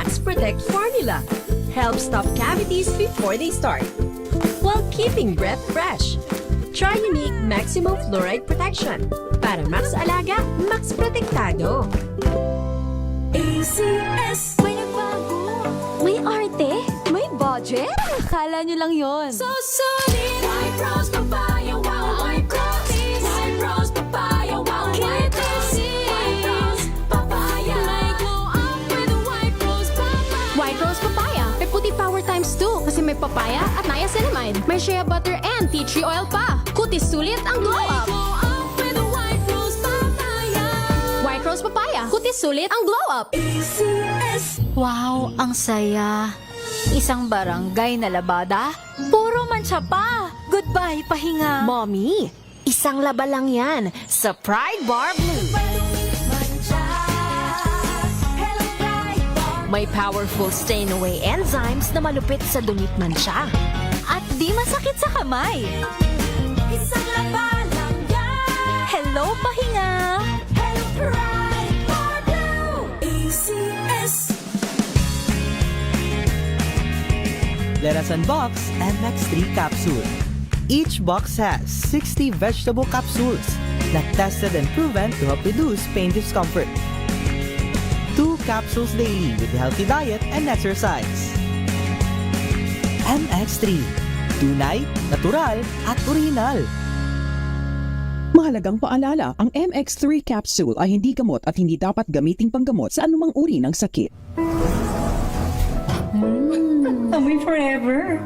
Max Protect formula. Helps stop cavities before they start, while keeping breath fresh. Try unique maximum fluoride protection. Para max alaga, max protektado. ACS. May nagbago. May arte. May budget. Akala nyo lang yon. So solid. White Rose Papaya. Wow. White Rose. White Rose Papaya. Wow. White Rose. White Rose Papaya. May glow up with a White Rose Papaya. White Rose Papaya. May puti power times 2 kasi may papaya at niacinamide. May shea butter and tea tree oil pa. Kutis sulit ang glow up. Glow up with a White Rose Papaya. White Rose Papaya. Kutis sulit ang glow up. ACS. Wow, ang saya. Isang barangay na labada, puro mancha pa. Goodbye, pahinga. Mommy, isang laba lang yan sa Pride Bar Blue. May powerful stain-away enzymes na malupit sa dumit mancha. At di masakit sa kamay. Isang laba lang yan. Hello, pahinga. Hello, Pride Bar Blue. ACS. Let us unbox MX3 capsule. Each box has 60 vegetable capsules na tested and proven to help reduce pain discomfort. 2 capsules daily with a healthy diet and exercise. MX3. Tunay, natural, at original. Mahalagang paalala, ang MX3 capsule ay hindi gamot at hindi dapat gamiting panggamot sa anumang uri ng sakit. Amoy forever.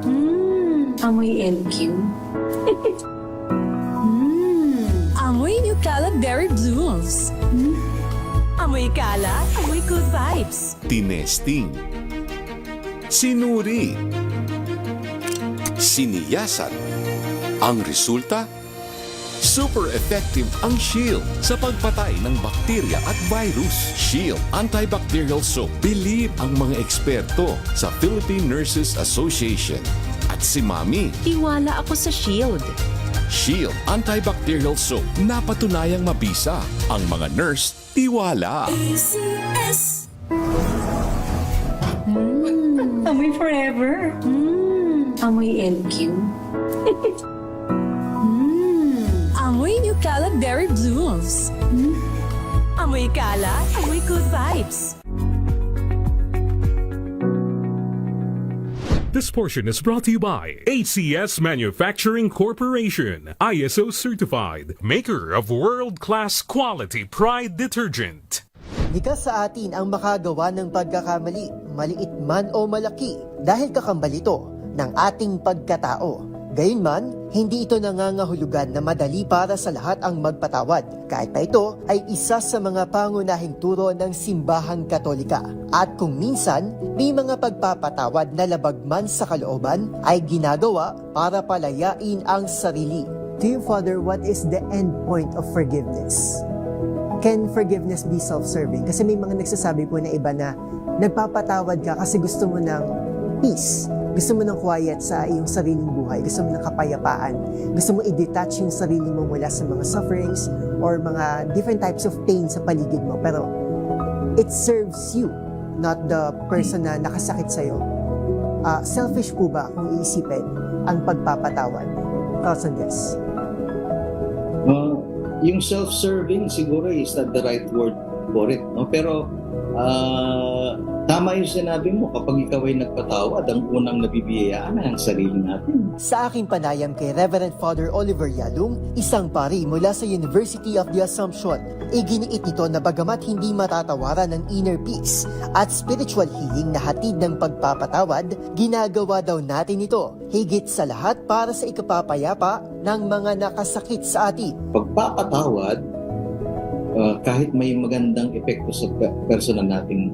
Amoy LQ. Amoy New Cala Berry Blooms. Amoy Cala, amoy good vibes. Tinesting, sinuri, siniyasan. Ang resulta? Super effective ang Shield sa pagpatay ng bakterya at virus. Shield Antibacterial Soap. Believe ang mga eksperto sa Philippine Nurses Association. At si Mami. Tiwala ako sa Shield. Shield Antibacterial Soap. Napatunayang mabisa. Ang mga nurse, tiwala. ACS. Amoy forever. Amoy LQ. Amoy New Cala Berry Blooms. Amoy Cala, amoy good vibes. This portion is brought to you by ACS Manufacturing Corporation, ISO certified, maker of world-class quality Pride detergent. Likas sa atin ang makagawa ng pagkakamali, maliit man o malaki, dahil kakambal ito ng ating pagkatao. Gayunman, hindi ito nangangahulugan na madali para sa lahat ang magpatawad, kahit na ito ay isa sa mga pangunahing turo ng simbahang Katolika. At kung minsan, may mga pagpapatawad na labag man sa kalooban ay ginagawa para palayain ang sarili. To you, Father, what is the end point of forgiveness? Can forgiveness be self-serving? Kasi may mga nagsasabi po na iba na nagpapatawad ka kasi gusto mo ng peace. Gusto mo ng quiet sa iyong sariling buhay. Gusto mo ng kapayapaan. Gusto mo i-detach yung sarili mo mula sa mga sufferings or mga different types of pain sa paligid mo. Pero it serves you, not the person na nakasakit sa'yo. Selfish po ba kung iisipin ang pagpapatawad? Thoughts on this? Yung self-serving siguro is not the right word for it. No? Pero tama yung sinabi mo, kapag ikaw ay nagpatawad, ang unang nabibiyayaan ay ang sarili natin. Sa aking panayam kay Reverend Father Oliver Yalung, isang pari mula sa University of the Assumption, iginiit ito na bagamat hindi matatawaran ng inner peace at spiritual healing na hatid ng pagpapatawad, ginagawa daw natin ito higit sa lahat para sa ikapapayapa ng mga nakasakit sa atin. Pagpapatawad, kahit may magandang epekto sa personal nating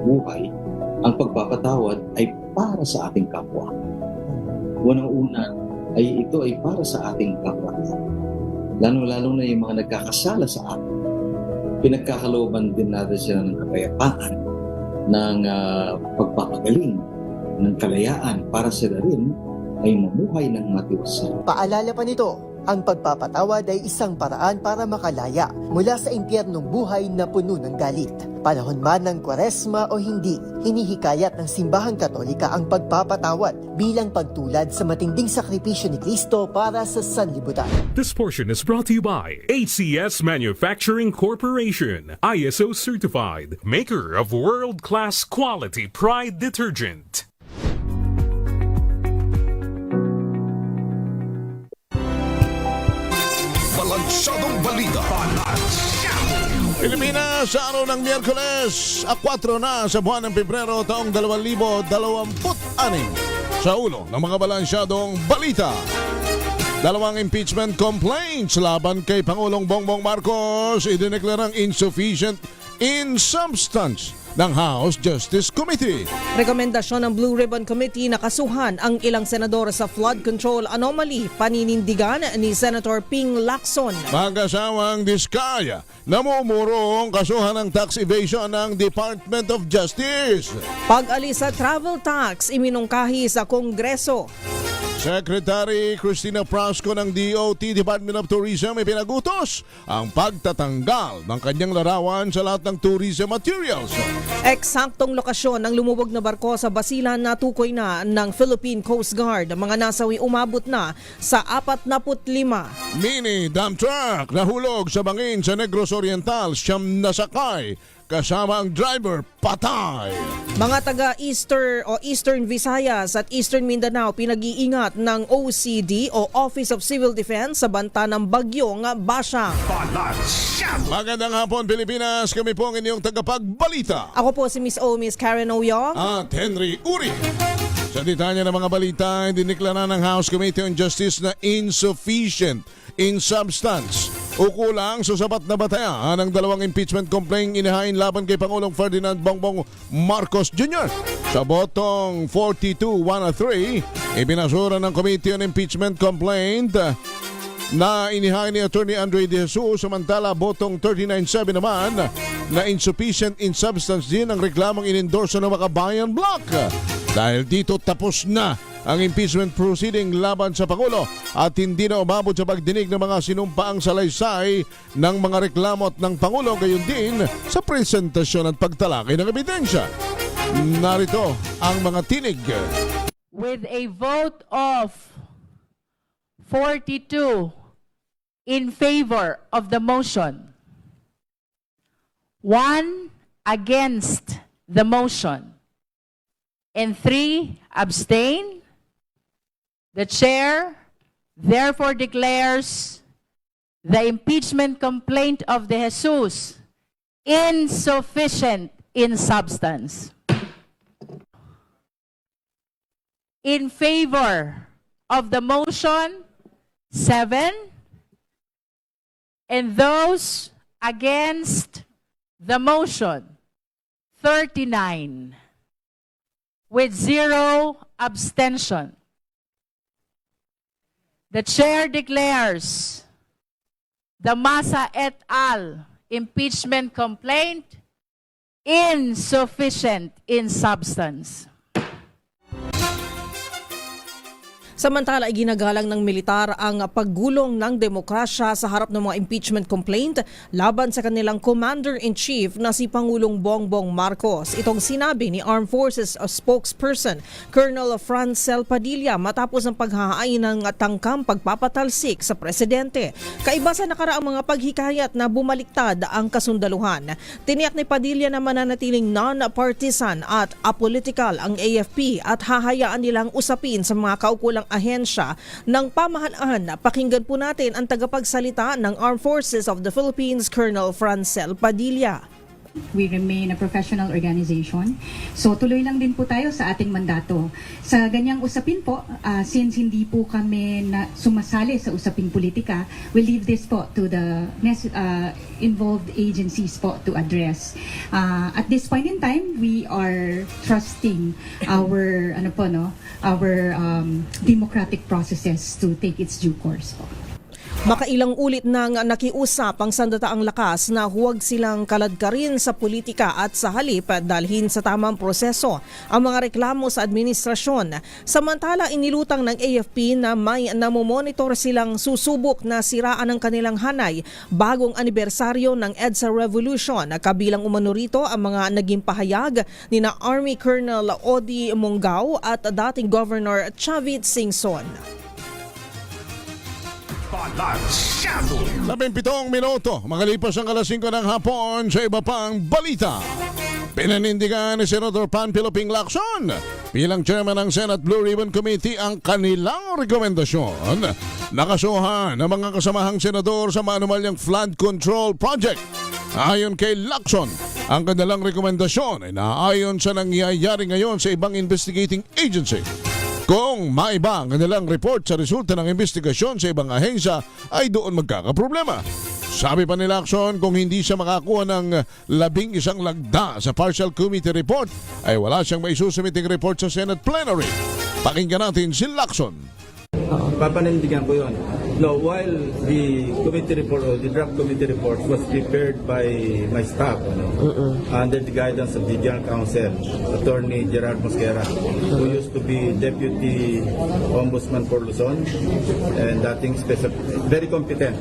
buhay, ang pagpapatawad ay para sa ating kapwa. Unang-una ay ito ay para sa ating kapwa. Lalo-lalo na yung mga nagkakasala sa atin. Pinagkakalooban din natin sila ng kapayapaan, ng pagpapagaling, ng kalayaan para sila rin ay mamuhay ng matiwasay. Paalala pa nito, Ang pagpapatawad ay isang paraan para makalaya mula sa impyernong buhay na puno ng galit. Panahon man ng Kwaresma o hindi, hinihikayat ng Simbahang Katolika ang pagpapatawad bilang pagtulad sa matinding sakripisyo ni Kristo para sa sanlibutan. This portion is brought to you by ACS Manufacturing Corporation, ISO certified, maker of world-class quality Pride detergent. Balansadong balita. Pilipinas sa araw ng Miyerkules, 4 na sa buwan ng Pebrero taong 2026. Sa ulo ng mga balansyadong balita. 2 impeachment complaints laban kay Pangulong Bongbong Marcos idineklarang insufficient in substance ng House Justice Committee. Rekomendasyon ng Blue Ribbon Committee na kasuhan ang ilang senador sa flood control anomaly, paninindigan ni Senator Ping Lacson. Magkasawang Diskaya, namumurong kasuhan ng tax evasion ng Department of Justice. Pag-alis sa travel tax, iminungkahi sa Kongreso. Secretary Cristina Prasco ng DOT Department of Tourism ay pinagutos ang pagtatanggal ng kanyang larawan sa lahat ng tourism materials. Eksaktong lokasyon ng lumubog na barko sa Basilan na tukoy na ng Philippine Coast Guard. Mga nasawi umabot na sa 45. Mini dump truck nahulog sa bangin sa Negros Oriental, siyam nasakay kasama ang driver patay. Mga taga-Eastern Visayas at Eastern Mindanao pinag-iingat ng OCD o Office of Civil Defense sa banta ng bagyong Basyang. Magandang hapon Pilipinas, kami po ang inyong tagapagbalita. Ako po si Miss Karen Oyong at Henry Uri. Sa detalye ng mga balita, diniklara ng House Committee on Justice na insufficient in substance o kulang sa sapat na batayan ang 2 impeachment complaint inihain laban kay Pangulong Ferdinand Bongbong Marcos Jr. Sa botong 42-1-3, ibinasura ng Committee on Impeachment Complaint na inihain ni Attorney Andre De Jesus, samantala botong 39-7 naman na insufficient in substance din ang reklamong inendorso ng Makabayan Bloc. Dahil dito tapos na ang impeachment proceeding laban sa Pangulo at hindi na umabot sa pagdinig ng mga sinumpaang salaysay ng mga reklamo ng Pangulo, gayon din sa presentasyon at pagtalakay ng ebidensya. Narito ang mga tinig. With a vote of 42 in favor of the motion, 1 against the motion, and 3 abstain, the chair therefore declares the impeachment complaint of De Jesus insufficient in substance. In favor of the motion, 7, and those against the motion, 39, with 0 abstention. The chair declares the Masa et al. Impeachment complaint insufficient in substance. Samantala ay ginagalang ng militar ang paggulong ng demokrasya sa harap ng mga impeachment complaint laban sa kanilang Commander-in-Chief na si Pangulong Bongbong Marcos. Itong sinabi ni Armed Forces spokesperson Colonel Francel Padilla matapos ang paghahain ng tangkang pagpapatalsik sa presidente. Kaiba sa nakaraang mga paghikayat na bumaliktad ang kasundaluhan. Tiniyak ni Padilla na mananatiling non-partisan at apolitical ang AFP at hahayaan nilang usapin sa mga kaukulang ahensya ng pamahalaan. Pakinggan po natin ang tagapagsalita ng Armed Forces of the Philippines, Colonel Francel Padilla. We remain a professional organization. So tuloy lang din po tayo sa ating mandato. Sa ganyang usapin po, since hindi po kami sumasali sa usaping politika, we leave this po to the involved agencies po to address. At this point in time, we are trusting our democratic processes to take its due course po. Makailang ulit nang nakiusap ang sandataang lakas na huwag silang kaladkarin sa politika at sa halip dalhin sa tamang proseso ang mga reklamo sa administrasyon. Samantala, inilutang ng AFP na may namomonitor silang susubok na siraan ang kanilang hanay bagong anibersaryo ng EDSA Revolution. Kabilang umano rito ang mga naging pahayag ni na Army Colonel Odi Mongao at dating Governor Chavit Singson. 17 minuto, makalipas ang alas 5 ng hapon sa iba pang balita. Pinanindigan ni Senator Panfilo Ping Lacson bilang chairman ng Senate Blue Ribbon Committee ang kanilang rekomendasyon. Nakasuhan ng mga kasamahang senador sa maanumalyang flood control project. Ayon kay Lacson, ang kanilang rekomendasyon ay naayon sa nangyayari ngayon sa ibang investigating agency. Kung maiba ang kanilang report sa resulta ng investigasyon sa ibang ahensya ay doon magkakaproblema. Sabi pa ni Lacson, kung hindi siya makakuha ng 11 lagda sa partial committee report ay wala siyang maisusumiting report sa Senate plenary. Pakinggan natin si Lacson. Papanindigan ko yun. No, while the committee report or the draft committee report was prepared by my staff under the guidance of the General Counsel, Attorney Gerard Mosquera, who used to be Deputy Ombudsman for Luzon and dating special, very competent.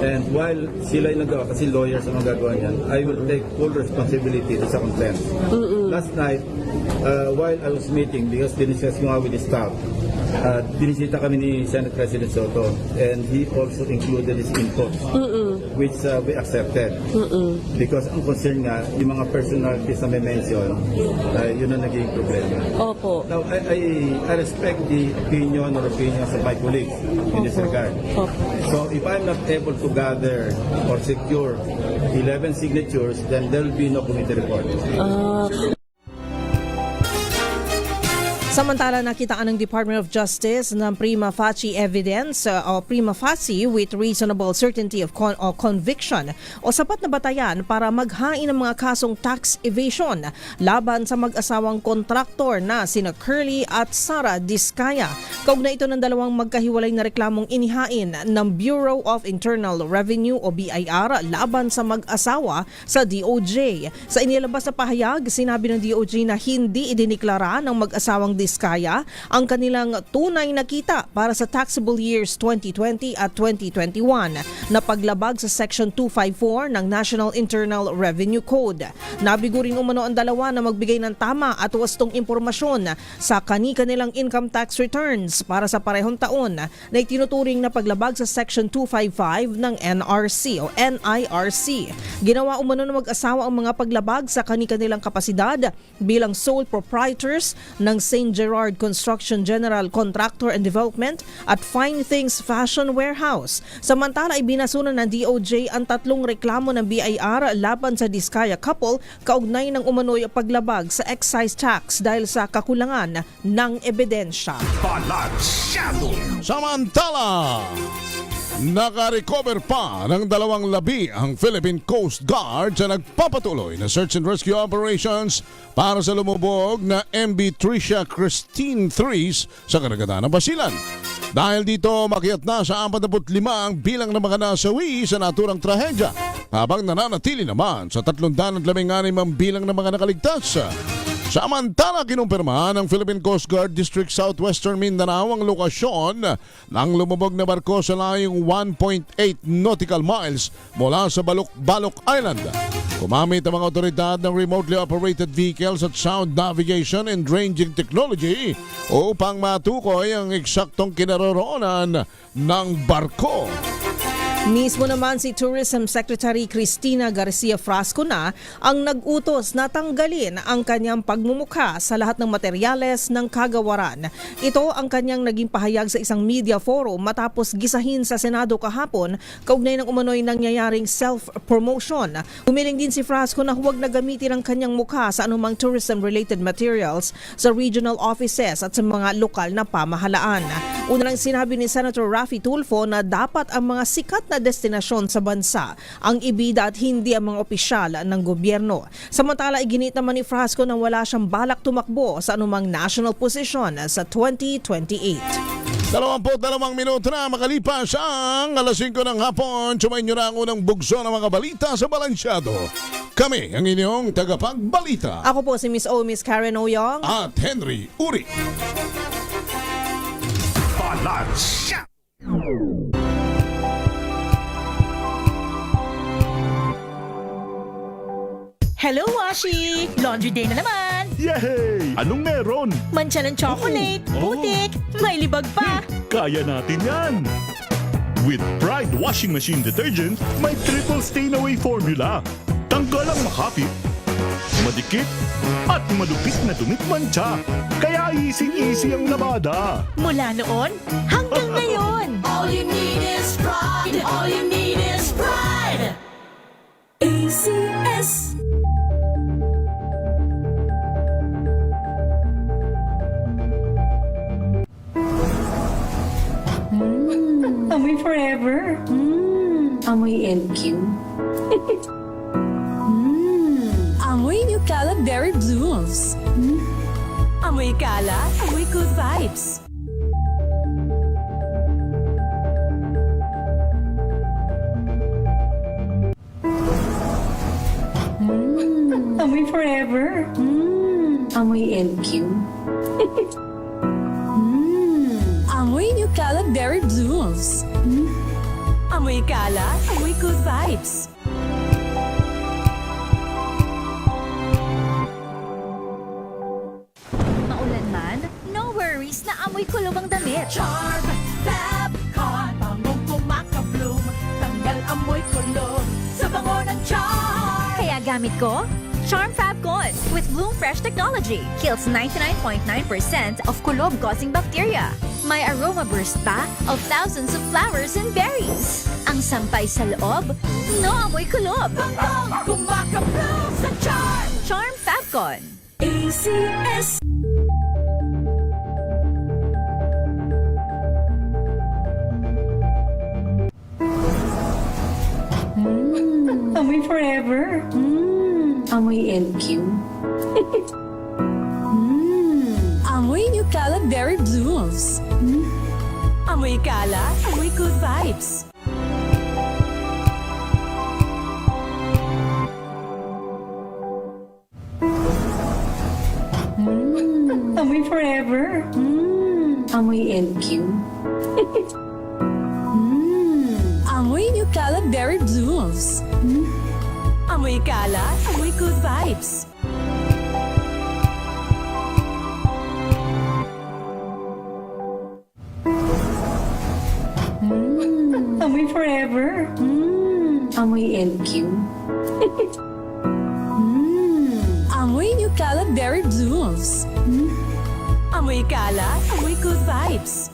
And while sila yung nagawa, kasi lawyers ang magagawa niyan, I will take full responsibility sa content. Last night, while I was meeting, because diniscuss ko nga with the staff, binisita kami ni Senate President Soto and he also included his input which we accepted because ang concern nga yung mga personalities na may mention yun ang naging problema. Opo. Now I respect the opinions of my colleagues in this regard. So if I'm not able to gather or secure 11 signatures, then there will be no committee report. Samantala, nakitaan ng Department of Justice ng prima facie evidence o prima facie with reasonable certainty of conviction o sapat na batayan para maghain ng mga kasong tax evasion laban sa mag-asawang kontraktor na sina Curly at Sara Diskaya. Kaugnay ito ng dalawang magkahiwalay na reklamong inihain ng Bureau of Internal Revenue o BIR laban sa mag-asawa sa DOJ. Sa inilabas na pahayag, sinabi ng DOJ na hindi idiniklara ng mag-asawang Diskaya ang kanilang tunay na kita para sa taxable years 2020 at 2021 na paglabag sa Section 254 ng National Internal Revenue Code. Nabigo rin umano ang dalawa na magbigay ng tama at wastong impormasyon sa kanilang income tax returns para sa parehong taon na itinuturing na paglabag sa Section 255 ng NRC o NIRC. Ginawa umano ng mag-asawa ang mga paglabag sa kanilang kapasidad bilang sole proprietors ng St. Gerard Construction General Contractor and Development at Fine Things Fashion Warehouse. Samantala, ibinasunan ng DOJ ang 3 reklamo ng BIR laban sa Diskaya couple kaugnay ng umano'y paglabag sa excise tax dahil sa kakulangan ng ebidensya. Samantala, naka-recover pa ng 2 labi ang Philippine Coast Guard sa nagpapatuloy na search and rescue operations para sa lumubog na MV Tricia Christine Threes sa karagatan ng Basilan. Dahil dito, makiat na sa 45 ang bilang ng mga nasawi sa naturang trahedya, habang nananatili naman sa 316 ang bilang ng mga nakaligtas. Samantala, kinumpirma ng Philippine Coast Guard District Southwestern Mindanao ang lokasyon ng lumubog na barko sa layong 1.8 nautical miles mula sa Balok Island. Gumamit ang mga otoridad ng remotely operated vehicles at sound navigation and ranging technology upang matukoy ang eksaktong kinaroroonan ng barko. Mismo naman si Tourism Secretary Cristina Garcia Frasco na ang nag-utos na tanggalin ang kanyang pagmumukha sa lahat ng materyales ng kagawaran. Ito ang kanyang naging pahayag sa isang media forum matapos gisahin sa Senado kahapon kaugnay ng umano'y nangyayaring self-promotion. Humiling din si Frasco na huwag na gamitin ang kanyang mukha sa anumang tourism-related materials sa regional offices at sa mga lokal na pamahalaan. Una lang sinabi ni Senator Raffy Tulfo na dapat ang mga sikat na destinasyon sa bansa ang ibida at hindi ang mga opisyal ng gobyerno. Samantala, iginit naman ni Frasco na wala siyang balak tumakbo sa anumang national position sa 2028. 22 minuto na makalipas ang alas 5 ng hapon. Sumayin nyo na ang unang bugso ng mga balita sa Balansyado. Kami ang inyong tagapagbalita. Ako po si Miss O, Miss Karen Oyong. At Henry Uri. Balansya! Hello, Washi! Laundry day na naman! Yay! Anong meron? Mancha ng chocolate, putik, may libag pa! Kaya natin yan! With Pride Washing Machine Detergent, may triple stain-away formula. Tanggal ang makapit, madikit, at malupit na dumit mancha. Kaya easy-easy ang labada. Mula noon hanggang ngayon! All you need is pride. All you need is pride. ACS. Amoy forever. Amoy LQ. Amoy New Caleb Berry Blooms. Amoy kala, amoy good vibes. Amoy forever. Amoy LQ. Amoy New Caleb Berry Blooms. Amoy kala, amoy good vibes. Maulan man, no worries na amoy kulog ang damit. Charm, Fab, Con, bangong kumakabloom. Tanggal amoy kulog sa bango ng charm. Kaya gamit ko, Charm Fab Con with Bloom Fresh Technology. Kills 99.9% of kulob-causing bacteria. May aroma burst pa of thousands of flowers and berries. Ang sampay sa loob, no amoy kulob. Bangong kumakabloom sa charm. Charm Fab Con. ACS. Amoy forever. Amoy LQ. Amoy New Caleb Berry Blooms. Amoy kala, amoy good vibes. Amoy forever. Amoy LQ. Amoy New Caleb Berry Blooms. Amoy kala, amoy good vibes. Amoy forever. Amoy LQ. Amoy New Caleb Berry Blooms. Amoy kala, amoy good vibes.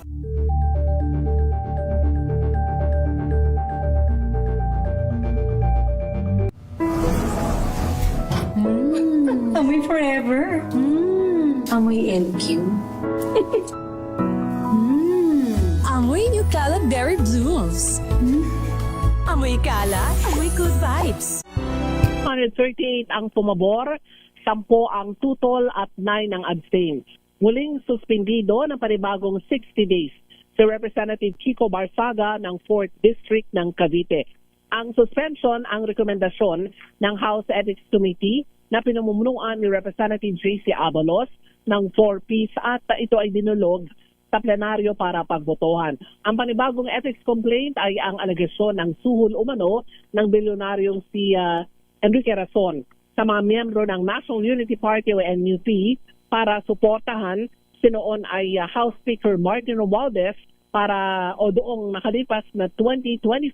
Amoy forever. Amoy LQ. Amoy New Caleb Berry Blooms. Amoy kala, amoy good vibes. 138 ang pumabor, 10 ang tutol at 9 ang abstain. Muling suspendido ng panibagong 60 days si Representative Kiko Barsaga ng 4th District ng Cavite. Ang suspension ang rekomendasyon ng House Ethics Committee na pinamumunuan ni Representative JC Abalos ng 4Ps at ito ay dinulog sa plenaryo para pagbotohan. Ang panibagong ethics complaint ay ang alegasyon ng suhol umano ng bilyonaryong si Enrique Razon sa mga miyembro ng National Unity Party o NUP para suportahan sinoon ay House Speaker Martin Romualdez para o doong nakalipas na 2025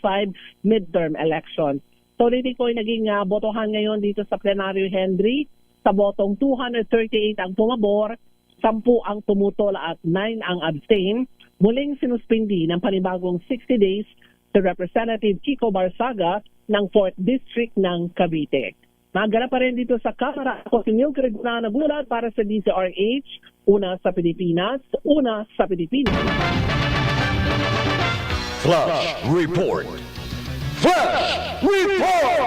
midterm election. So dito ko ay naging botohan ngayon dito sa plenaryo, Henry. Sa botong 238 ang pumabor, 10 ang tumutol at 9 ang abstain. Muling sinuspindi ng panibagong 60 days si Representative Kiko Barsaga ng 4th District ng Cavite. Nagala pa rin dito sa Kamara. Ako si Milgred na nagulat para sa DZRH. Una sa Pilipinas, una sa Pilipinas. Flash Report. Flash Report!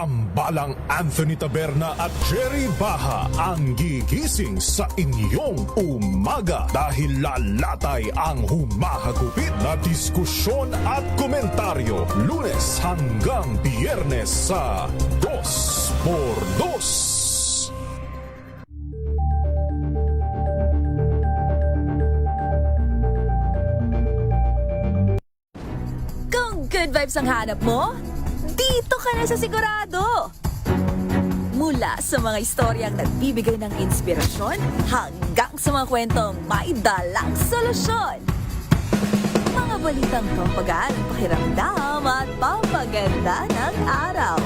Tambalang Anthony Taberna at Jerry Baha ang gigising sa inyong umaga dahil lalatay ang humahagupit na diskusyon at komentaryo Lunes hanggang Biyernes sa 2x2. Kung good vibes ang hanap mo, dito ka na sa sigurado! Mula sa mga istoryang nagbibigay ng inspirasyon hanggang sa mga kwentong may dalang solusyon. Mga balitang pampagaan ang pakiramdam at pampaganda ng araw.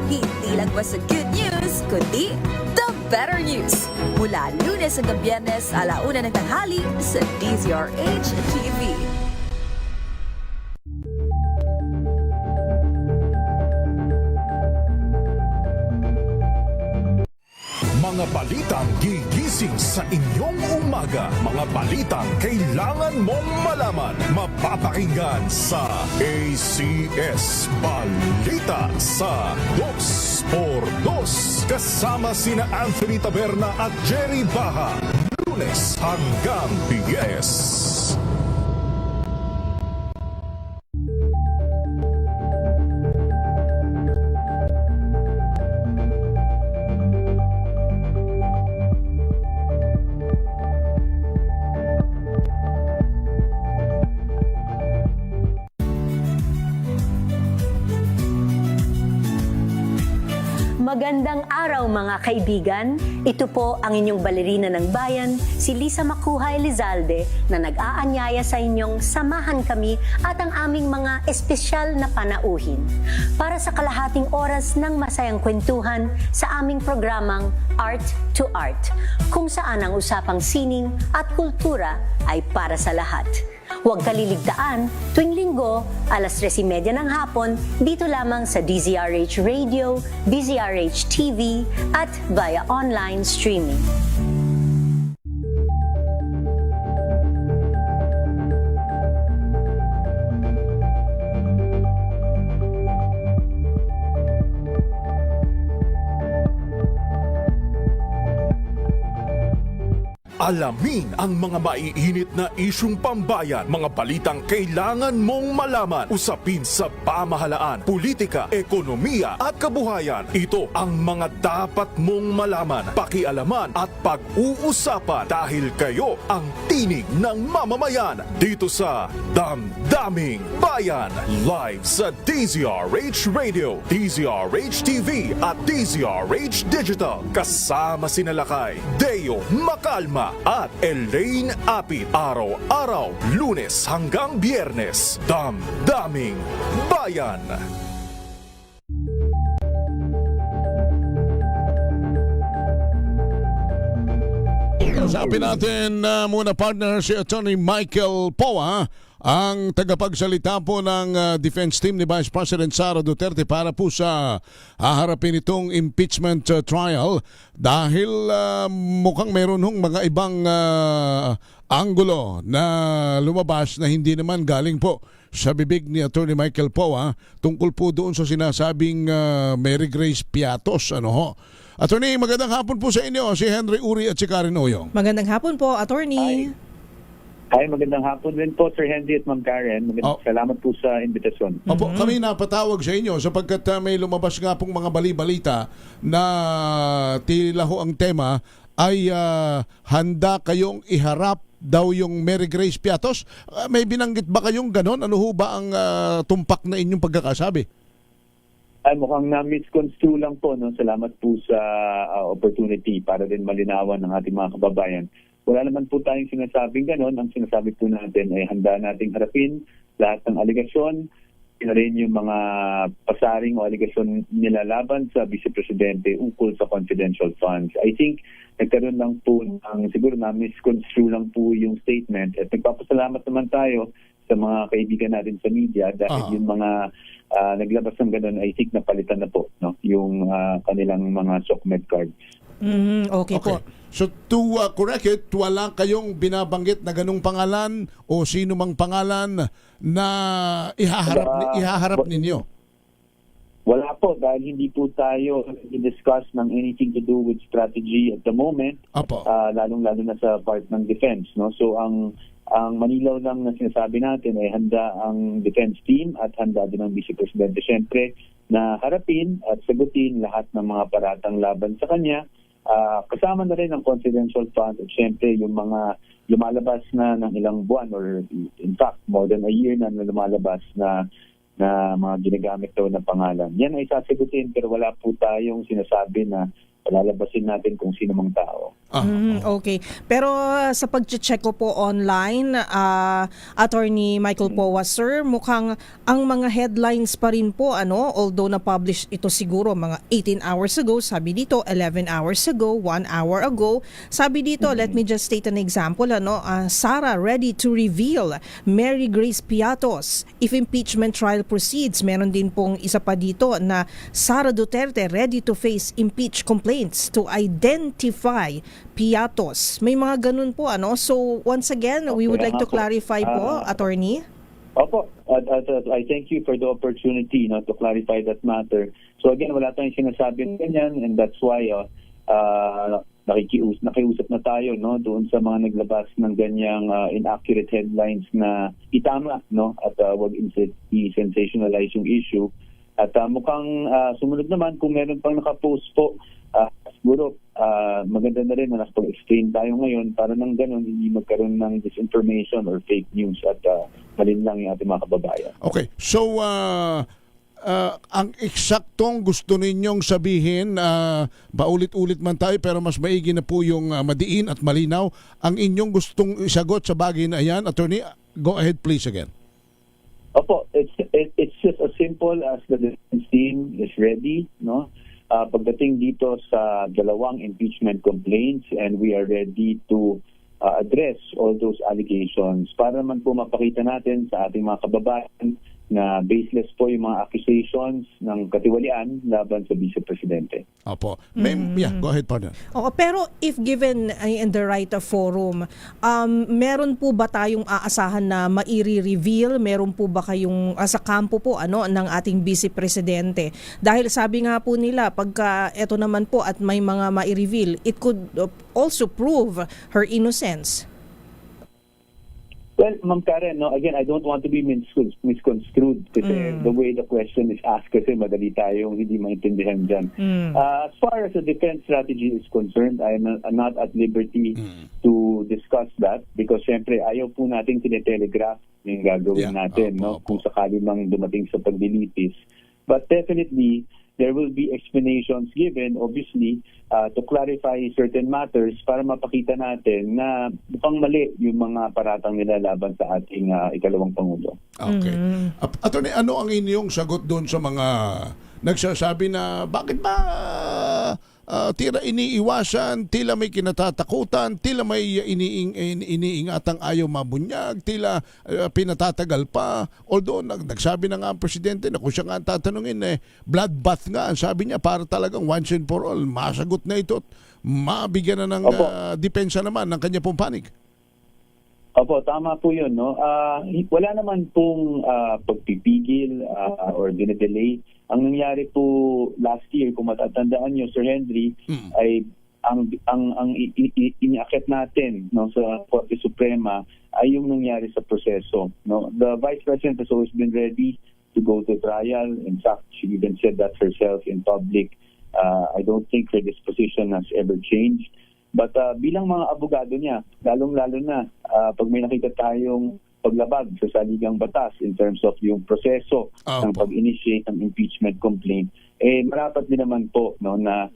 Hindi lang basta good news, kundi the better news. Mula Lunes hanggang Biyernes, 1:00 ng tanghali sa DZRH TV. Mga balitang gigising sa inyong umaga. Mga balitang kailangan mong malaman. Mapapakinggan sa ACS Balita sa 2x2. Kasama sina Anthony Taberna at Jerry Baha. Lunes hanggang Biyernes. Magandang araw mga kaibigan. Ito po ang inyong balerina ng bayan, si Lisa Makuha Elizalde, na nag-aanyaya sa inyong samahan kami at ang aming mga espesyal na panauhin para sa kalahating oras ng masayang kwentuhan sa aming programang Art to Art, kung saan ang usapang sining at kultura ay para sa lahat. Huwag kaliligtaan, tuwing linggo, 3:30 ng hapon, dito lamang sa DZRH Radio, DZRH TV, at via online streaming. Alamin ang mga maiinit na isyung pambayan, mga balitang kailangan mong malaman, usapin sa pamahalaan, politika, ekonomiya at kabuhayan. Ito ang mga dapat mong malaman, pakialaman at pag-uusapan dahil kayo ang tinig ng mamamayan dito sa Damdaming Bayan. Live sa DZRH Radio, DZRH TV at DZRH Digital. Kasama sina Lakay, Deo Makalma at Elaine Apit. Araw-araw, Lunes hanggang Biyernes. Damdaming Bayan. Sabi natin muna partner si Attorney Michael Poa, ang tagapagsalita po ng defense team ni Vice President Sara Duterte para po sa haharapin itong impeachment trial dahil mukhang meron hong mga ibang anggulo na lumabas na hindi naman galing po sa bibig ni Attorney Michael Poa tungkol po doon sa sinasabing Mary Grace Piatos. Attorney, magandang hapon po sa inyo, si Henry Uri at si Karen Oyong. Magandang hapon po, Attorney. Hi, magandang hapon din po, Sir Henry at Ma'am Karen. Salamat po sa invitasyon. Opo, kami napatawag sa inyo sapagkat may lumabas nga pong mga bali-balita na tila ho ang tema ay handa kayong iharap daw yung Mary Grace Piatos. May binanggit ba kayong ganon? Ano ho ba ang tumpak na inyong pagkakasabi? Ay, mukhang na-misconstrue lang po. No? Salamat po sa opportunity para din malinawan ng ating mga kababayan. Wala naman po tayong sinasabing ganon. Ang sinasabi po natin ay handa nating harapin lahat ng aligasyon, na rin yung mga pasaring o aligasyon nilalaban sa Vice Presidente ukol sa confidential funds. I think nagkaroon lang po ng siguro na misconstrue lang po yung statement at nagpapasalamat naman tayo sa mga kaibigan natin sa media dahil yung mga naglabas ng ganun, I think napalitan na po yung kanilang mga SOCMED cards. Okay po. So to correct it, wala kayong binabanggit na ganung pangalan o sino mang pangalan na ihaharap ninyo? Wala po, dahil hindi po tayo i-discuss ng anything to do with strategy at the moment, lalong-lalo na sa part ng defense. No? So ang Manilaw lang na sinasabi natin ay handa ang defense team at handa din ang Vice Presidente siyempre na harapin at sagutin lahat ng mga paratang laban sa kanya. Kasama na rin ang confidential fund at siyempre yung mga lumalabas na ng ilang buwan or in fact more than a year na lumalabas na mga ginagamit daw na pangalan. Yan ay sasagutin pero wala po tayong sinasabi na palalabasin natin kung sino mang tao. Okay. Pero sa pag-check ko po online, Attorney Michael Powa, sir, mukhang ang mga headlines pa rin po, although na-publish ito siguro mga 18 hours ago, sabi dito 11 hours ago, 1 hour ago. Sabi dito, let me just state an example, Sara ready to reveal Mary Grace Piatos if impeachment trial proceeds. Meron din pong isa pa dito na Sara Duterte ready to face impeach complaints to identify Piatos. May mga ganun po, So, once again, we would like to clarify po, Attorney. Opo. I thank you for the opportunity to clarify that matter. So, again, wala tayong sinasabi ng ganyan and that's why nakiusap na tayo doon sa mga naglabas ng ganyang inaccurate headlines na itama at wag i-sensationalize yung issue. At mukhang sumunod naman kung meron pang nakapost po, siguro maganda na rin na nakapag-explain tayo ngayon para nang ganun hindi magkaroon ng disinformation or fake news at malinlang yung ating mga kababayan. Okay, so ang eksaktong gusto ninyong sabihin, paulit-ulit man tayo pero mas maigi na po yung madiin at malinaw ang inyong gustong isagot sa bagay na yan. Attorney, go ahead please again. Opo, it's just as simple as the defense team is ready, pagdating dito sa dalawang impeachment complaints and we are ready to address all those allegations para naman po mapakita natin sa ating mga kababayan na baseless po yung mga accusations ng katiwalian laban sa Vice Presidente. Opo. Yeah, go ahead, partner. Oo, pero if given in the right forum, meron po ba tayong aasahan na mairi-reveal? Meron po ba kayong sa kampo po ng ating Vice Presidente? Dahil sabi nga po nila, pagka eto naman po at may mga mai-reveal, it could also prove her innocence. Well, Ma'am Karen, again, I don't want to be misconstrued kasi the way the question is asked kasi madali tayong hindi maintindihan dyan. As far as the defense strategy is concerned, I am not at liberty to discuss that because syempre ayaw po natin tinetelegraph yung gagawin natin kung sakali mang dumating sa paglilitis. But definitely, there will be explanations given, obviously, to clarify certain matters para mapakita natin na mukhang mali yung mga paratang nila laban sa ating ikalawang Pangulo. Okay. Attorney, ano ang inyong sagot doon sa mga nagsasabi na bakit ba tila iniiwasan, tila may kinatatakutan, tila may iniingatang ayaw mabunyag, tila pinatatagal pa. Although nagsabi na nga ang presidente na kung siya nga ang tatanungin, bloodbath nga ang sabi niya para talagang once and for all, masagot na ito at mabigyan na ng depensa naman ng kanya pong panig. Opo, tama po yun. Wala naman pong pagpipigil or dine-delay. Ang nangyari po last year, kung matatandaan nyo, Sir Henry, ay ang iniakit natin sa Korte Suprema ay yung nangyari sa proseso. The Vice President has always been ready to go to trial. In fact, she even said that herself in public. I don't think her disposition has ever changed. But bilang mga abogado niya, lalong-lalo na pag may nakita tayong paglabag sa saligang batas in terms of yung proseso ng pag-initiate ng impeachment complaint, marapat din naman po na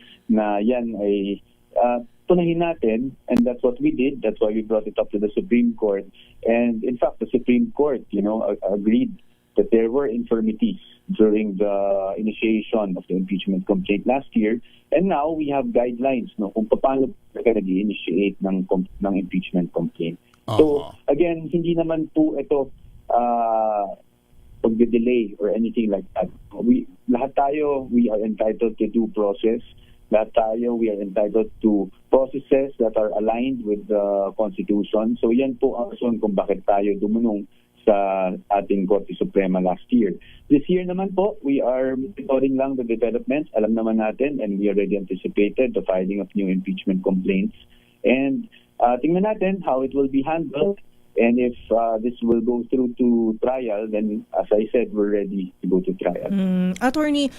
yan ay tunahin natin, and that's what we did. That's why we brought it up to the Supreme Court. And in fact, the Supreme Court, agreed that there were infirmities during the initiation of the impeachment complaint last year. And now we have guidelines kung paano nag-initiate ng impeachment complaint. So again, hindi naman po ito pag-delay or anything like that. Lahat tayo, we are entitled to due process. Lahat tayo, we are entitled to processes that are aligned with the Constitution. So yan po ang rason kung bakit tayo dumunong sa ating Korte Suprema last year. This year naman po, we are monitoring lang the developments. Alam naman natin and we already anticipated the filing of new impeachment complaints. And tingnan natin how it will be handled. And if this will go through to trial, then as I said, we're ready to go to trial. Attorney,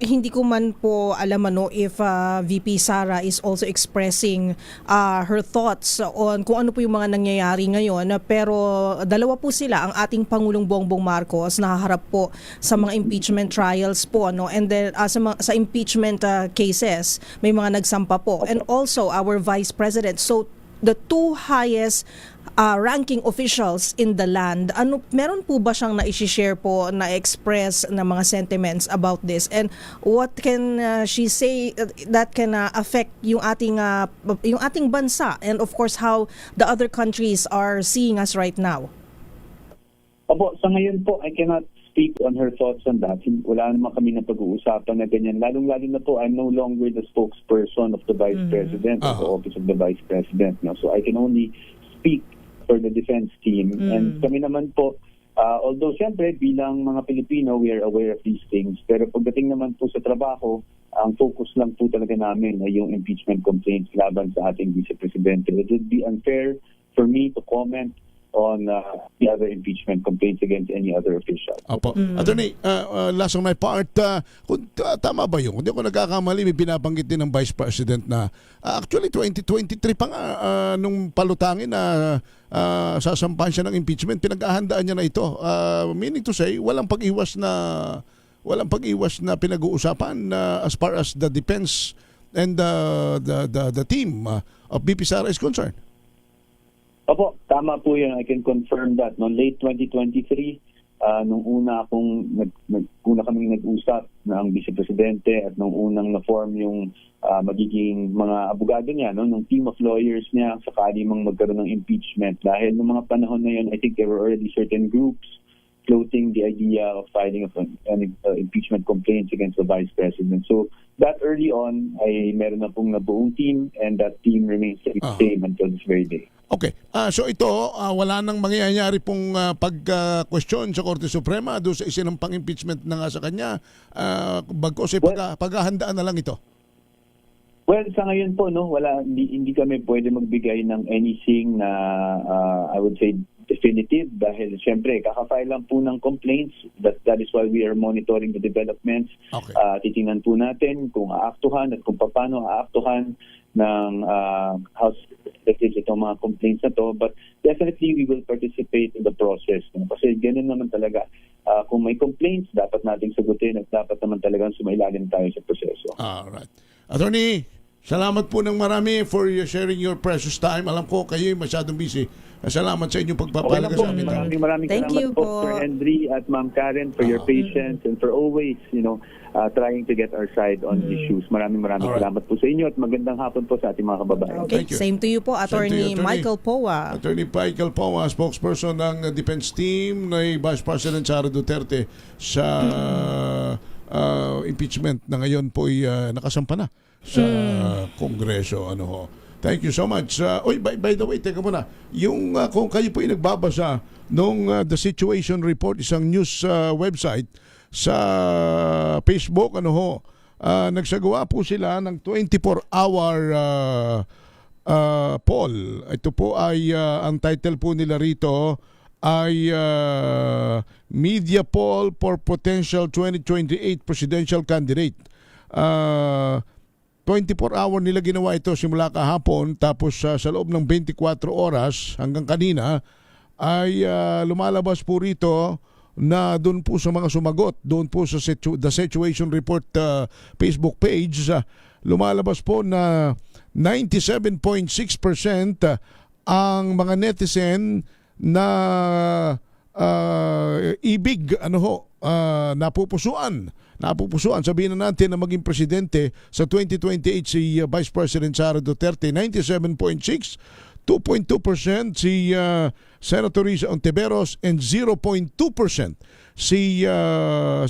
hindi ko man po alam if VP Sara is also expressing her thoughts on kung ano po yung mga nangyayari ngayon, pero dalawa po sila, ang ating Pangulong Bongbong Marcos nahaharap po sa mga impeachment trials po, and then sa impeachment cases may mga nagsampa po, and also our Vice President. So the two highest ranking officials in the land, meron po ba siyang na-share po, na-express na mga sentiments about this? And what can she say that can affect yung ating bansa, and of course how the other countries are seeing us right now? Opo, sa ngayon po, I cannot speak on her thoughts on that. Wala naman kami na pag-uusapan na ganyan. Lalong-lalo na po, I'm no longer the spokesperson of the Vice President, of the Office of the Vice President. So I can only speak for the defense team. And kami naman po, although siyempre bilang mga Pilipino, we are aware of these things. Pero pagdating naman po sa trabaho, ang focus lang po talaga namin ay yung impeachment complaints laban sa ating Vice Presidente. It would be unfair for me to comment on the other impeachment complaints against any other official. Opo. Attorney, last on my part, kung tama ba yun? Kung di ako nagkakamali, may binabanggit din ng Vice President na actually 2023 pa nga nung palutangin na sasampahan siya ng impeachment, pinag-ahandaan niya na ito. Meaning to say, walang pag-iwas na pinag-uusapan as far as the defense and the team of VP Sara is concerned. Opo, tama po yun. I can confirm that. No, late 2023, nung una kaming nag-usap ng Vice Presidente at nung unang na-form yung magiging mga abogado niya, nung team of lawyers niya, sakali mang magkaroon ng impeachment. Dahil nung mga panahon na yun, I think there were already certain groups floating the idea of filing of an impeachment complaints against the Vice President. So that early on, ay meron na pong nabuong team, and that team remains the same until this very day. Okay. So ito, wala nang mangyayari pong pag-question sa Korte Suprema doon sa isinampang impeachment na nga sa kanya. Bagkos paghahandaan na lang ito. Well, sa ngayon po, hindi kami pwede magbigay ng anything na I would say definitive, dahil siyempre kakafile lang po ng complaints. That is why we are monitoring the developments. Okay. Titingnan po natin kung aaktuhan at kung paano aaktuhan ng House Representatives itong mga complaints na to, but definitely we will participate in the process. Kasi ganun naman talaga. Kung may complaints, dapat nating sagutin at dapat naman talagang sumailalim tayo sa proseso. Alright. Attorney, salamat po ng marami for sharing your precious time. Alam ko kayo masyadong busy. Salamat sa inyong pagpapalaga sa amin. Maraming salamat po, Sir Henry at Ma'am Karen, for your patience and for always, trying to get our side on issues. Maraming salamat po sa inyo at magandang hapon po sa ating mga kababayan. Okay, same to you po, Attorney Michael Poa. Attorney Michael Poa, spokesperson ng defense team ni Vice President Sara Duterte sa impeachment na ngayon po ay nakasampa na sa Kongreso. Thank you so much. By the way, teka muna. Yung kung kayo po ay nagbabasa nung The Situation Report, isang news website sa Facebook, nagsagawa po sila ng 24-hour poll. Ito po ay ang title po nila rito ay Media Poll for Potential 2028 Presidential Candidate. 24-hour nila ginawa ito simula kahapon, tapos sa loob ng 24 oras hanggang kanina ay lumalabas po rito na doon po sa mga sumagot, doon po sa The Situation Report Facebook page, lumalabas po na 97.6% ang mga netizen na ibig napupusuan, sabihin na natin, na maging presidente sa 2028 si Vice President Sara Duterte. 97.6 2.2% si Senator Risa Ontiveros, and 0.2% si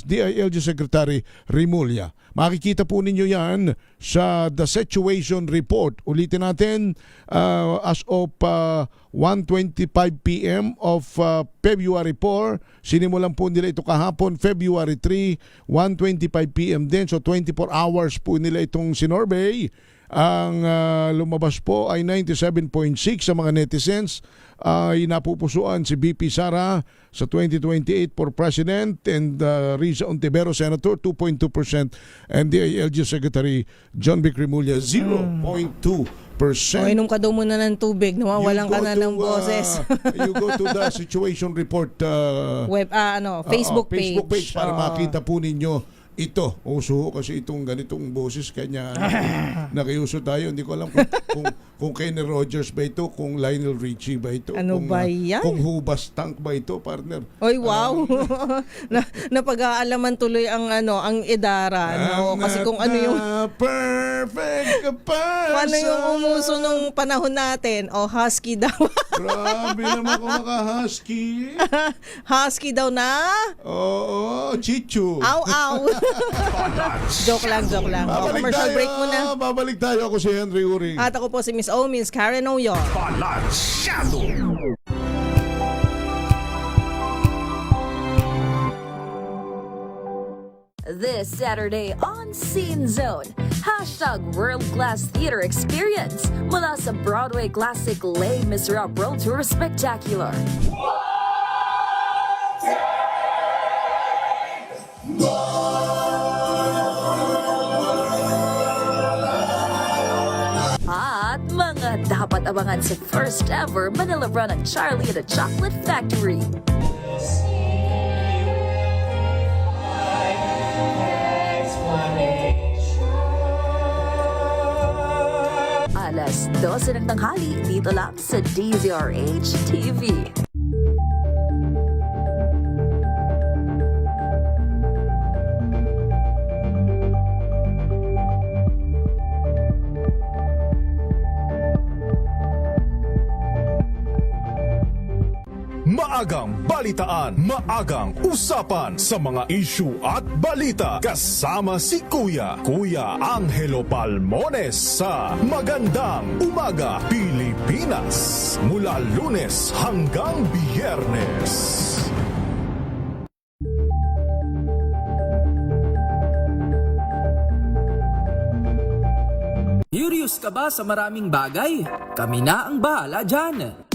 DILG Secretary Remulla. Makikita po ninyo yan sa The Situation Report. Ulitin natin, as of 1:25 p.m. of February 4, sinimulan po nila ito kahapon, February 3, 1:25 p.m. din. So 24 hours po nila itong sinorvey. Ang lumabas po ay 97.6 sa mga netizens ay napupusuan si BP Sara sa 2028 for President, and Risa Ontiveros, Senator, 2.2%, and DILG Secretary John Vic Remulla, 0.2%. Inom ka daw muna ng tubig, nawawalan ka na ng boses. You go to the Situation Report Facebook page. Facebook page para makita po ninyo ito. Uso kasi itong ganitong boses, kanya nakiuso tayo. Hindi ko alam kung Kenny Rogers ba ito, kung Lionel Richie ba ito, ano kung, ba yan? Kung Hubas Tank ba ito, partner. Oy, wow. Napag-aalaman tuloy ang edara, no? Kasi kung ano yung perfect person. Paano yung umuso nung panahon natin? Husky daw. Grabe naman kung maka-husky. Husky daw na? Oo, chichu. Aw. Joke lang. Commercial break muna. Babalik tayo. Ako si Henry Uring. At ako po si Miss Miss Karen Oyor. Balansyado. This Saturday on Scene Zone, #World-Class Theater Experience mula sa Broadway Classic Les Miserables World Tour Spectacular. At mga dapat abangan sa first ever Manila run ng Charlie and the Chocolate Factory. Alas 12 ng tanghali dito lang sa DZRH TV. Maagang balitaan, maagang usapan sa mga issue at balita. Kasama si Kuya Angelo Palmones sa Magandang Umaga Pilipinas. Mula Lunes hanggang Biyernes. Curious ka ba sa maraming bagay? Kami na ang bahala dyan.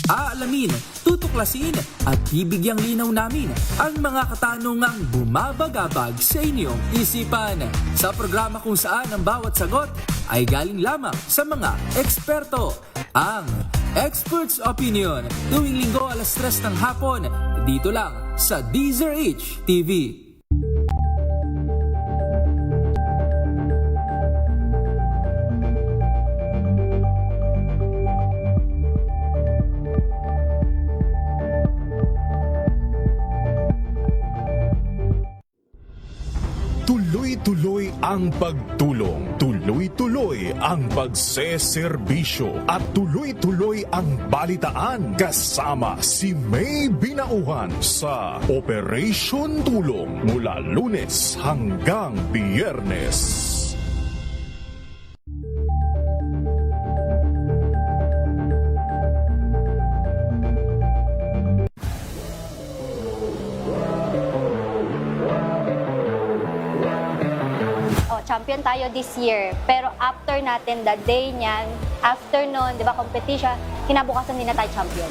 Aalamin, tutuklasin at bibigyang linaw namin ang mga katanungang bumabagabag sa inyong isipan. Sa programa kung saan ang bawat sagot ay galing lamang sa mga eksperto. Ang Expert's Opinion, tuwing linggo alas 3 ng hapon, dito lang sa DZRH TV. Tuloy-tuloy ang pagtulong, tuloy-tuloy ang pagseserbisyo, at tuloy-tuloy ang balitaan kasama si May Binauhan sa Operation Tulong mula Lunes hanggang Biyernes. Champion tayo this year. Pero after natin, the day niyan, after nun, di ba, competition, kinabukasan din na tayo champion.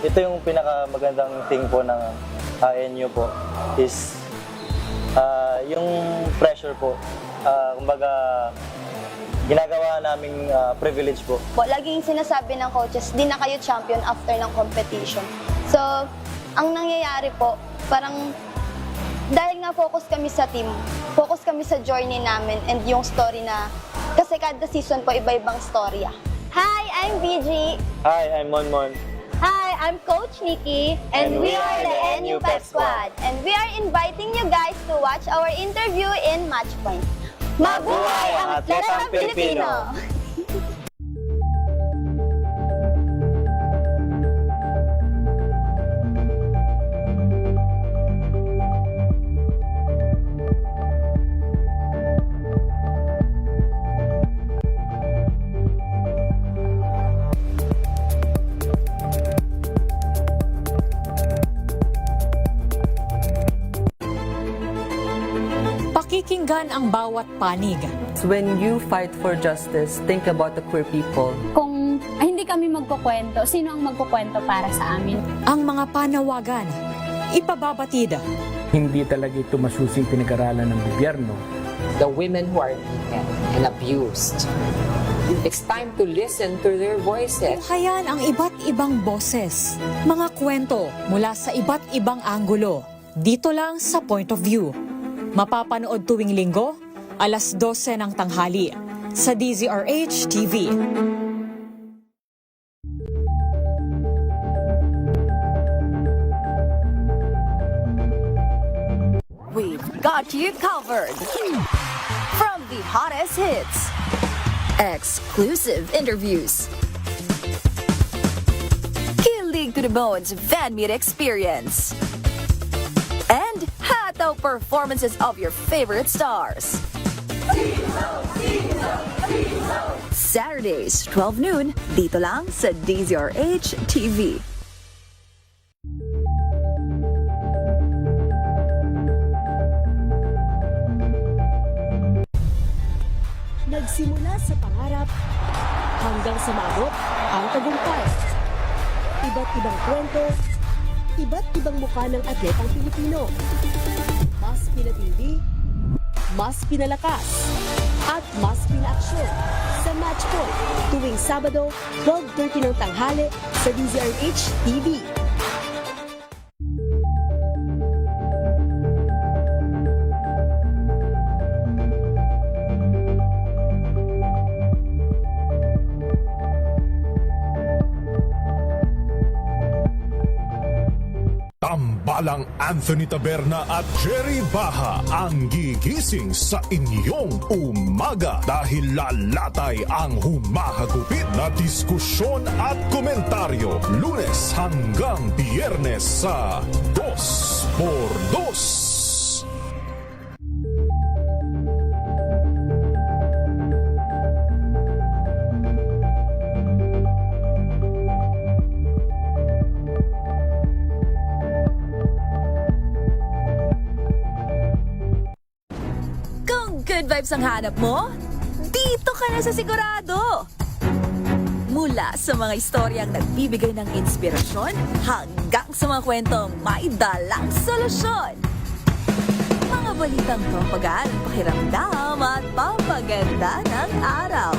Ito yung pinakamagandang thing po ng ANU po is yung pressure po. Kumbaga, ginagawa naming privilege po. Laging sinasabi ng coaches, di na kayo champion after ng competition. So, ang nangyayari po, parang dahil nga focus kami sa team, focus kami sa journey namin and yung story na, kasi kada season po iba-ibang storya. Hi, I'm BG. Hi, I'm Monmon. Hi, I'm Coach Nikki. And we are the NU Pep Squad. And we are inviting you guys to watch our interview in Matchpoint. Mabuhay ang atletang Pilipino! Pakikinggan ang bawat panig. When you fight for justice, think about the queer people. Kung hindi kami magkukwento, sino ang magkukwento para sa amin? Ang mga panawagan, ipababatid. Hindi talaga ito masusing pinag-aralan ng gobyerno. The women who are beaten and abused. It's time to listen to their voices. Buhayan ang iba't ibang boses, mga kwento mula sa iba't ibang anggulo. Dito lang sa Point of View. Mapapanood tuwing linggo, alas 12 ng tanghali sa DZRH TV. We've got you covered. From the hottest hits, exclusive interviews, kilig to the bones fan meet experience, and hataw performances of your favorite stars. Saturdays, 12 noon, dito lang sa DZRH TV. Nagsimula sa pangarap hanggang sa maabot ang tagumpay. Iba't ibang kwento, iba't ibang mukha ng atletang Pilipino. Mas pinatindi, mas pinalakas, at mas pinaaksyon sa Match Point tuwing Sabado, 12:30 ng tanghali sa DZRH TV. Tambalang Anthony Taberna at Jerry Baha ang gigising sa inyong umaga dahil lalatay ang humahagupit na diskusyon at komentaryo Lunes hanggang Biyernes sa 2x2. Good vibes ang hanap mo? Dito ka na sa sigurado! Mula sa mga istoryang nagbibigay ng inspirasyon hanggang sa mga kwentong may dalang solusyon. Mga balitang pampagaan, pakiramdam at pampaganda ng araw.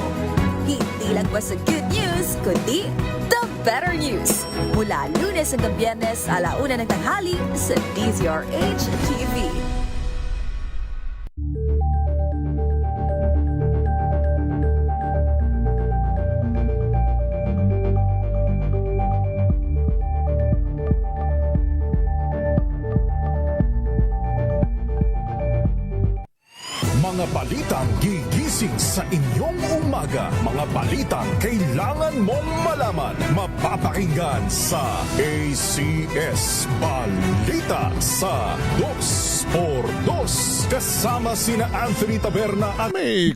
Hindi lang ba sa good news, kundi the better news. Mula Lunes hanggang Biyernes, 1:00 ng tanghali sa DZRH TV. Mga balitang gigising sa inyong umaga. Mga balitang kailangan mong malaman. Mapapakinggan sa ACS Balita sa 2x2. Kasama sina Anthony Taberna at May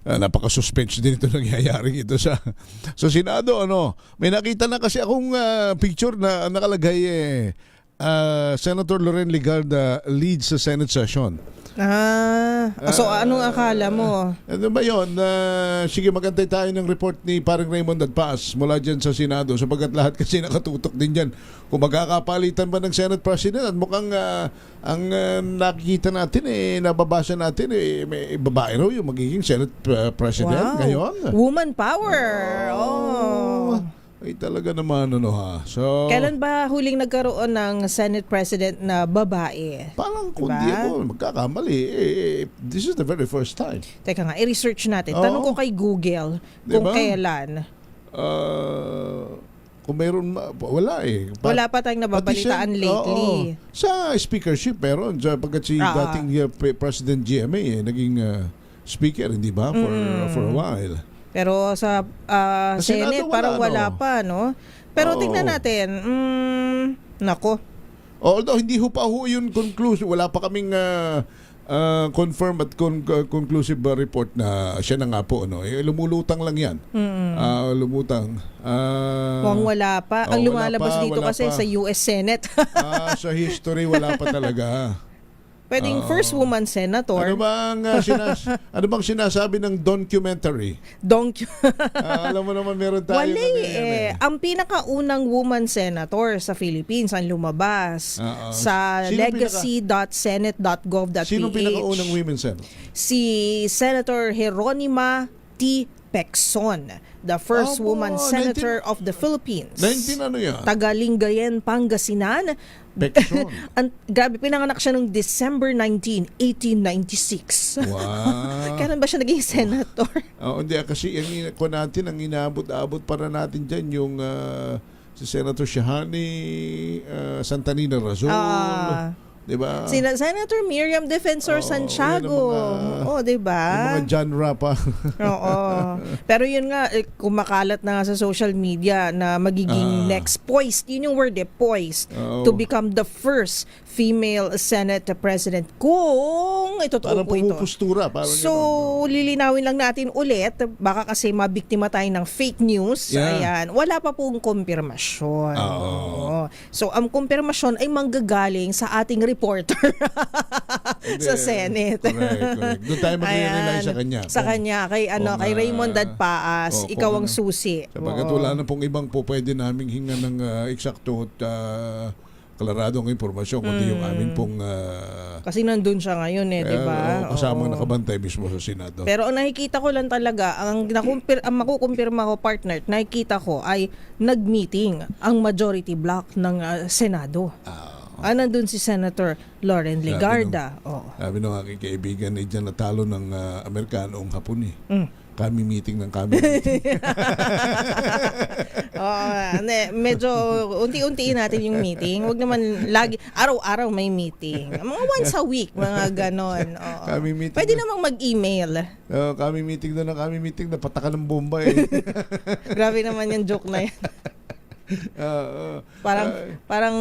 napaka-suspense din ito nangyayari ito sa Senado. May nakita na kasi akong picture na nakalagay Senator Loren Legarda leads sa Senate session. So anong akala mo? Ano ba yun? Sige, magantay tayo ng report ni parang Raymond Adpas mula dyan sa Senado sapagkat lahat kasi nakatutok din dyan. Kung magkakapalitan ba ng Senate President at mukhang ang nakikita natin nababasa natin may babae raw yung magiging Senate President ngayon. Woman power! Oh. Ay talaga naman So, kailan ba huling nagkaroon ng Senate President na babae? Parang kung di ako magkakamali, this is the very first time. Teka nga, i-research natin. Tanong ko kay Google kung kailan. Kung mayroon, wala Wala pa tayong nababalitaan lately. Sa speakership, meron. Pagkat si dating President GMA, naging speaker, hindi ba? For a while. Pero sa Senate, parang wala pa, no? Pero tingnan natin. Nako. Although hindi pa yun conclusive. Wala pa kaming confirm at conclusive report na siya na nga po. Lumulutang lang yan. Lumutang. Wala pa. Ang lumalabas dito kasi sa US Senate. Sa history, wala pa talaga. Pwedeng first woman senator. Ano bang sinasabi ng documentary? Alam mo naman meron tayo. Wala ang pinakaunang woman senator sa Philippines ang lumabas sa legacy.senate.gov.ph. Sino pinakaunang women senator? Si Senator Jeronima T. Pecson, the first woman senator of the Philippines. 19 ano yan? Taga Lingayen, Pangasinan. Pecson. Grabe, pinanganak siya noong December 19, 1896. Wow. Kailan ba siya naging senator? Hindi kasi ang inaabot-abot para natin dyan yung si Senator Shahani Santanina Razul. Diba? Senator Miriam Defensor Santiago. Diba? Yung mga genre pa. Oo. Pero yun nga, kumakalat na nga sa social media na magiging next poised. Yun yung word poised. To become the first female Senate President. Kung itotoo po ito. So, lilinawin lang natin ulit. Baka kasi mabiktima tayo ng fake news. Ayan. Wala pa pong kumpirmasyon. So, ang kumpirmasyon ay manggagaling sa ating reporter sa Senate. Correct. Doon tayo mag-rely sa kanya. Sa kanya, kay Raymond Dadpaas, ikaw ang susi. Sapagkat wala na pong ibang po pwede naming hinga ng eksakto at klaradong impormasyon kundi yung amin pong kasi nandun siya ngayon di ba? Kasama nakabantay mismo sa Senado. Pero ang nakikita ko lang talaga, ang makukumpirma ko partner, nakikita ko ay nag-meeting ang majority block ng Senado. Nandun si Senator Loren Legarda. Sabi ng aking kaibigan, dyan natalo ng Amerikano ang Hapon Kami meeting ng kami meeting. Medyo unti-untiin natin yung meeting. Huwag naman lagi, araw-araw may meeting. Mga once a week, mga ganon. Kami meeting. Pwede namang mag-email. Kami meeting na patakan ng bomba Grabe naman yung joke na yan. Parang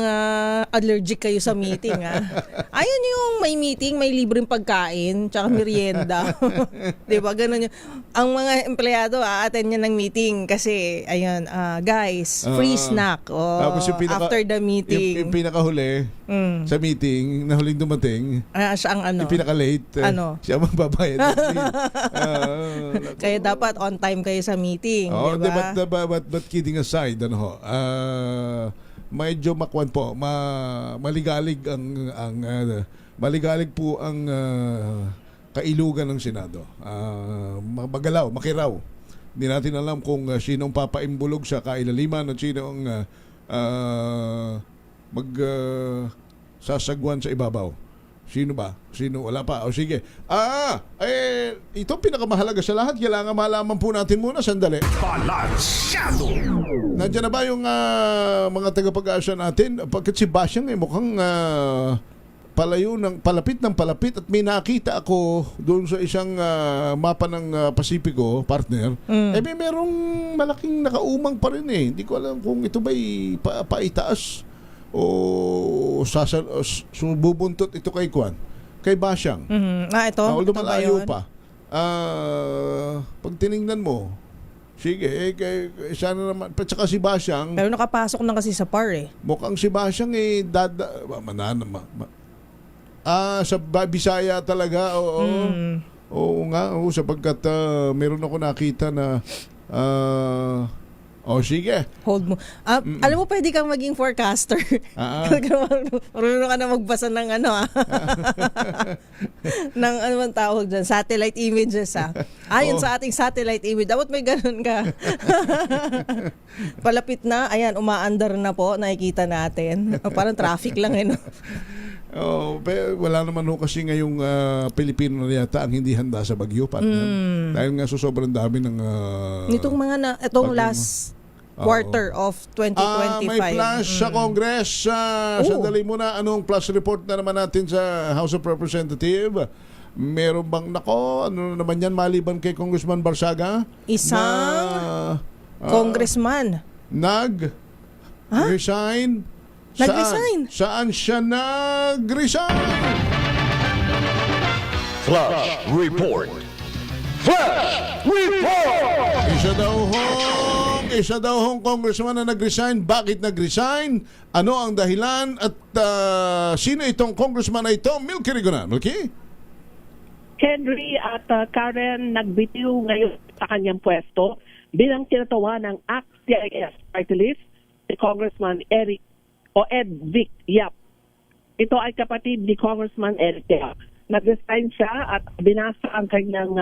allergic kayo sa meeting Ayun yung may meeting, may libreng pagkain tsaka merienda. 'Di ba? Ganun yung ang mga empleyado attend niya ng meeting kasi ayun, guys, free snack after the meeting. Yung pinakahuli sa meeting, na huling dumating. Siya ang yung pinaka-late. Siya ang magbabayad. Kaya dapat on time kayo sa meeting, 'di ba? But kidding aside, medyo makwan po, maligalig maligalig po ang kailugan ng Senado. Magalaw, makiraw. Hindi natin alam kung sinong papaimbulog sa kailaliman at sinong sasagwan sa ibabaw. Sino ba? Sino? Wala pa. O sige. Ito pinakamahalaga sa lahat. Kailangan malaman po natin muna. Sandali. Balansyado! Nandiyan na ba yung mga tagapag-aasya natin? Pagkat si Basyang mukhang palapit at may nakita ako doon sa isang mapa ng Pasipiko, partner. May merong malaking nakaumang pa rin Hindi ko alam kung ito ba'y paitaas o bubuntot ito kay Kwan, kay Basyang. Ito? Although ito malayo pa. Pag tinignan mo, sige, sana naman. Tsaka si Basyang, pero nakapasok na kasi sa PAR mukhang si Basyang sa Bisaya talaga. Oo nga, sapagkat meron ako nakita na sige. Hold mo. Alam mo, pwede kang maging forecaster. Marunong ka na magbasa ng ng ano man tawag dyan, satellite images Ayon sa ating satellite image, dapat may ganun ka. Palapit na, ayan, umaandar na po, nakikita natin. Parang traffic lang pero wala naman kasi ngayong Pilipino na yata ang hindi handa sa bagyo, dahil nga sobrang dami ng nitong mga itong last quarter of 2025. May flash sa Congress. Sandali muna, anong flash report na naman natin sa House of Representatives? Meron bang ano naman yan maliban kay Congressman Barsaga? Isang congressman nag-resign. Nag-resign? Saan siya nag-resign? Flash Report! Flash Report! Isa daw isa daw hong congressman na nag-resign. Bakit nag-resign? Ano ang dahilan? At sino itong congressman na ito? Milky Rigonan. Milky? Henry at Karen nagbitiw ngayon sa kanyang pwesto bilang kinatawa ng ACT-CIS party list si Congressman Ed Vic Yap. Ito ay kapatid ni Congressman Eric Yap. Nag-resign siya at binasa ang kanyang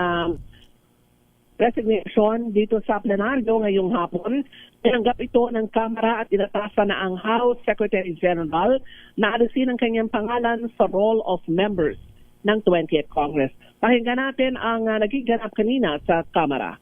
resignation dito sa plenaryo ngayong hapon. Tinanggap ito ng Kamara at inatasa na ang House Secretary General na alisin ang kanyang pangalan sa roll of members ng 20th Congress. Pakinggan natin ang naging ganap kanina sa Kamara.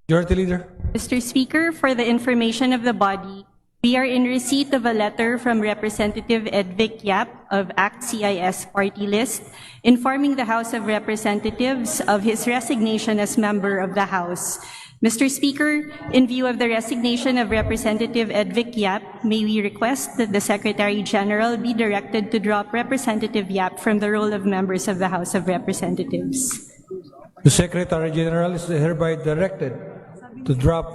Majority Leader. Mr. Speaker, for the information of the body, we are in receipt of a letter from Representative Ed Vic Yap of ACT-CIS party list informing the House of Representatives of his resignation as member of the House. Mr. Speaker, in view of the resignation of Representative Ed Vic Yap, may we request that the Secretary General be directed to drop Representative Yap from the roll of members of the House of Representatives. The Secretary General is hereby directed to drop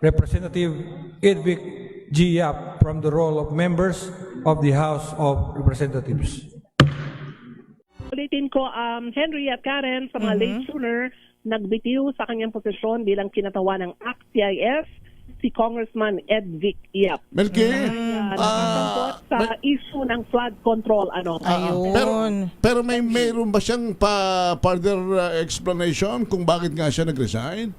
Representative Ed Vic G. Yap from the roll of members of the House of Representatives. Ulitin ko, Henry at Karen, sa mga late sooner, nagbitiw sa kanyang posisyon bilang kinatawa ng ACT-CIS si Congressman Ed Vic Yap. Milky? Nakasangkot sa issue ng flood control. Pero mayroon ba siyang further explanation kung bakit nga siya nag-resign?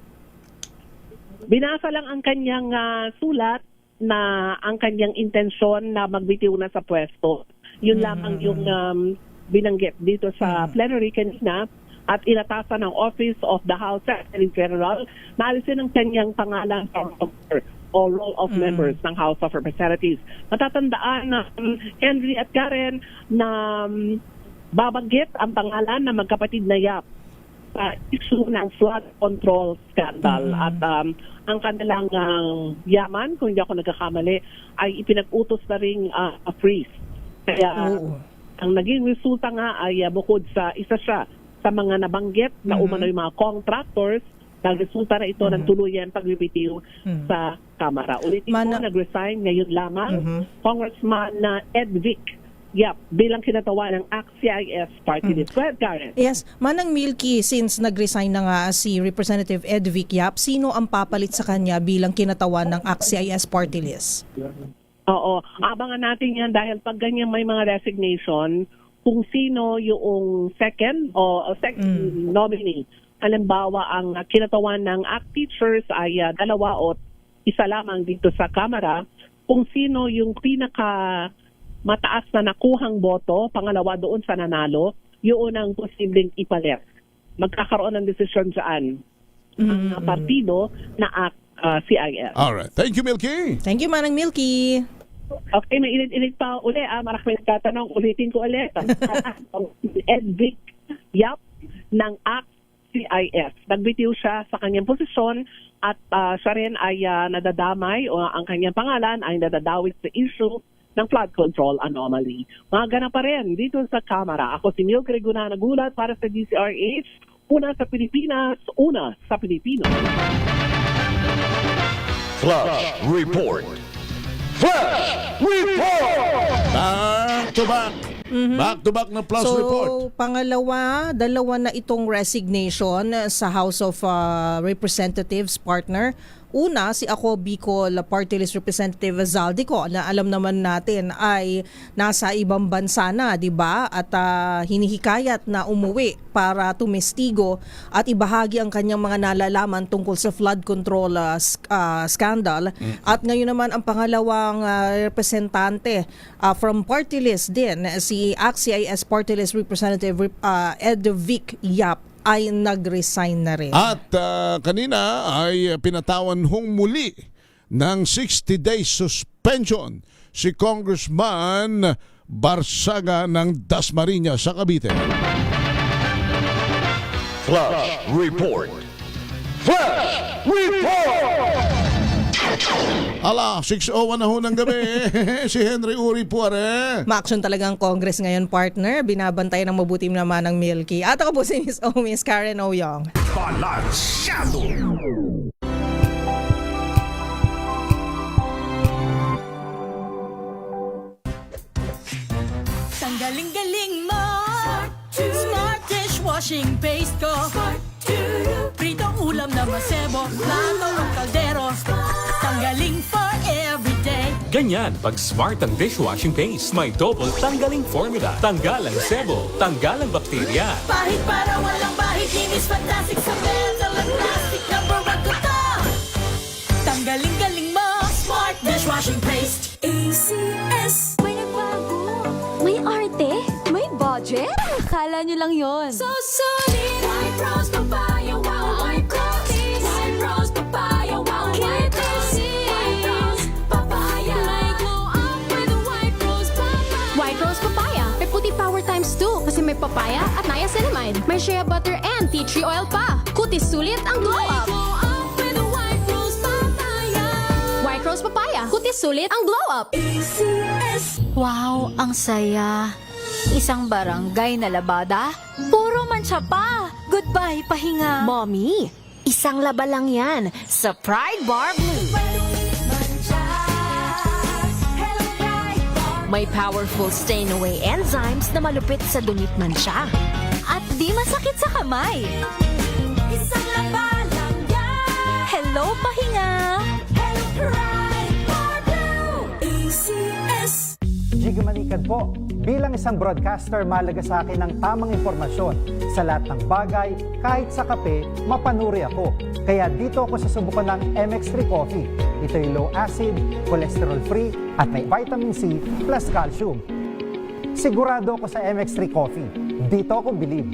Binasa lang ang kanyang sulat na ang kanyang intensyon na magbitiw na sa pwesto. Yun lamang yung binanggit dito sa plenary kanina at inatasan ng Office of the House Secretary General na alisin ang kanyang pangalan o roll of members ng House of Representatives. Matatandaan na Henry at Karen na babanggit ang pangalan ng magkapatid na Yap sa issue ng flood control scandal. At ang kanilang yaman, kung hindi ako nagkakamali, ay ipinag-utos na rin freeze. Kaya ang naging resulta nga ay bukod sa isa siya sa mga nabanggit na umano'y mga contractors, nagresulta na ito ng tuluyan pagbibitiw sa Kamara. Ulitin ko, nag-resign ngayon lamang Congressman Ed Vic Yap bilang kinatawa ng ACT-CIS party list. Go ahead, Karen. Yes. Manang Milky, since nag-resign na nga si Representative Ed Vic Yap, sino ang papalit sa kanya bilang kinatawa ng ACT-CIS party list? Oo. Abangan natin yan dahil pag ganyan may mga resignation, kung sino yung second nominee. Halimbawa, ang kinatawan ng ACT teachers ay dalawa o isa lamang dito sa Kamara. Kung sino yung pinaka mataas na nakuhang boto, pangalawa doon sa nanalo, yun ang posibleng ipalit. Magkakaroon ng desisyon dyan ang partido na ACT-CIS. Alright. Thank you, Milky. Thank you, Manang Milky. Okay, may ilit-ilit pa uli. Marami nagtatanong. Ulitin ko ulit. Ed Vic Yap ng ACT-CIS. Nagbitiw siya sa kanyang posisyon at siya rin ay nadadamay o ang kanyang pangalan ay nadadawit sa issue ng flood control anomaly. Mga ganap pa rin dito sa Kamara. Ako si Milky Rigonan, nagulat para sa DCRH. Una sa Pilipinas, una sa Pilipino. Flash Report. Flash Report! Back to back. Back to back na Flash Report. So, dalawa na itong resignation sa House of Representatives partner. Una, si Ako Bicol Party List Representative Zaldico na alam naman natin ay nasa ibang bansa na, di ba? At hinihikayat na umuwi para tumestigo at ibahagi ang kanyang mga nalalaman tungkol sa flood control scandal. At ngayon naman ang pangalawang representante from Party List din, si ACT-CIS Party List Representative Ed Vic Yap ay nag-resign na rin. At kanina ay pinatawan hong muli ng 60-day suspension si Congressman Barsaga ng Dasmariñas sa Cavite. Flash Report. Flash Report! Ala, 6:01 na ho ng gabi. Si Henry Uri Puare. Ma-action talaga ang Congress ngayon, partner. Binabantay ng mabuti naman ng Milky. At ako po si Miss Karen Oyong. Balansyado! galing-galing mo. Smart dishwashing paste ko. Pritong ulam na masebo, plato o kaldero. Tanggaling for everyday. Ganyan, pag smart ang dishwashing paste, may double tanggaling formula. Tanggal ang sebo, tanggal ang bakterya. Pahit para walang bahid, linis fantastic sa metal at plastic na barakuta. Tanggaling-galing mo, smart dishwashing paste. ACS. May nagbago. May arte. May budget. Akala nyo lang yon. So solid. White Rose Papaya. Wow, White Rose. White Rose Papaya. Wow, White Rose. White Rose Papaya. May glow up with a White Rose Papaya. White Rose Papaya. May puti power times 2 kasi may papaya at niacinamide. May shea butter and tea tree oil pa. Kutis sulit ang glow up. White Rose Papaya. Kutis sulit ang glow up. ACS. Wow, ang saya. Isang barangay na labada, puro mancha pa. Goodbye, pahinga. Mommy, isang laba lang yan sa Pride Bar Blue. May powerful stain-away enzymes na malupit sa dumit mancha. At di masakit sa kamay. Isang laba lang yan. Hello, pahinga. Hello, Pride Bar Blue. ACS. Jiggy Manikad po. Bilang isang broadcaster, mahalaga sa akin ang tamang impormasyon sa lahat ng bagay, kahit sa kape, mapanuri ako. Kaya dito ako susubukan ng MX3 Coffee. Ito'y low acid, cholesterol free, at may vitamin C plus calcium. Sigurado ako sa MX3 Coffee. Dito ako bilib.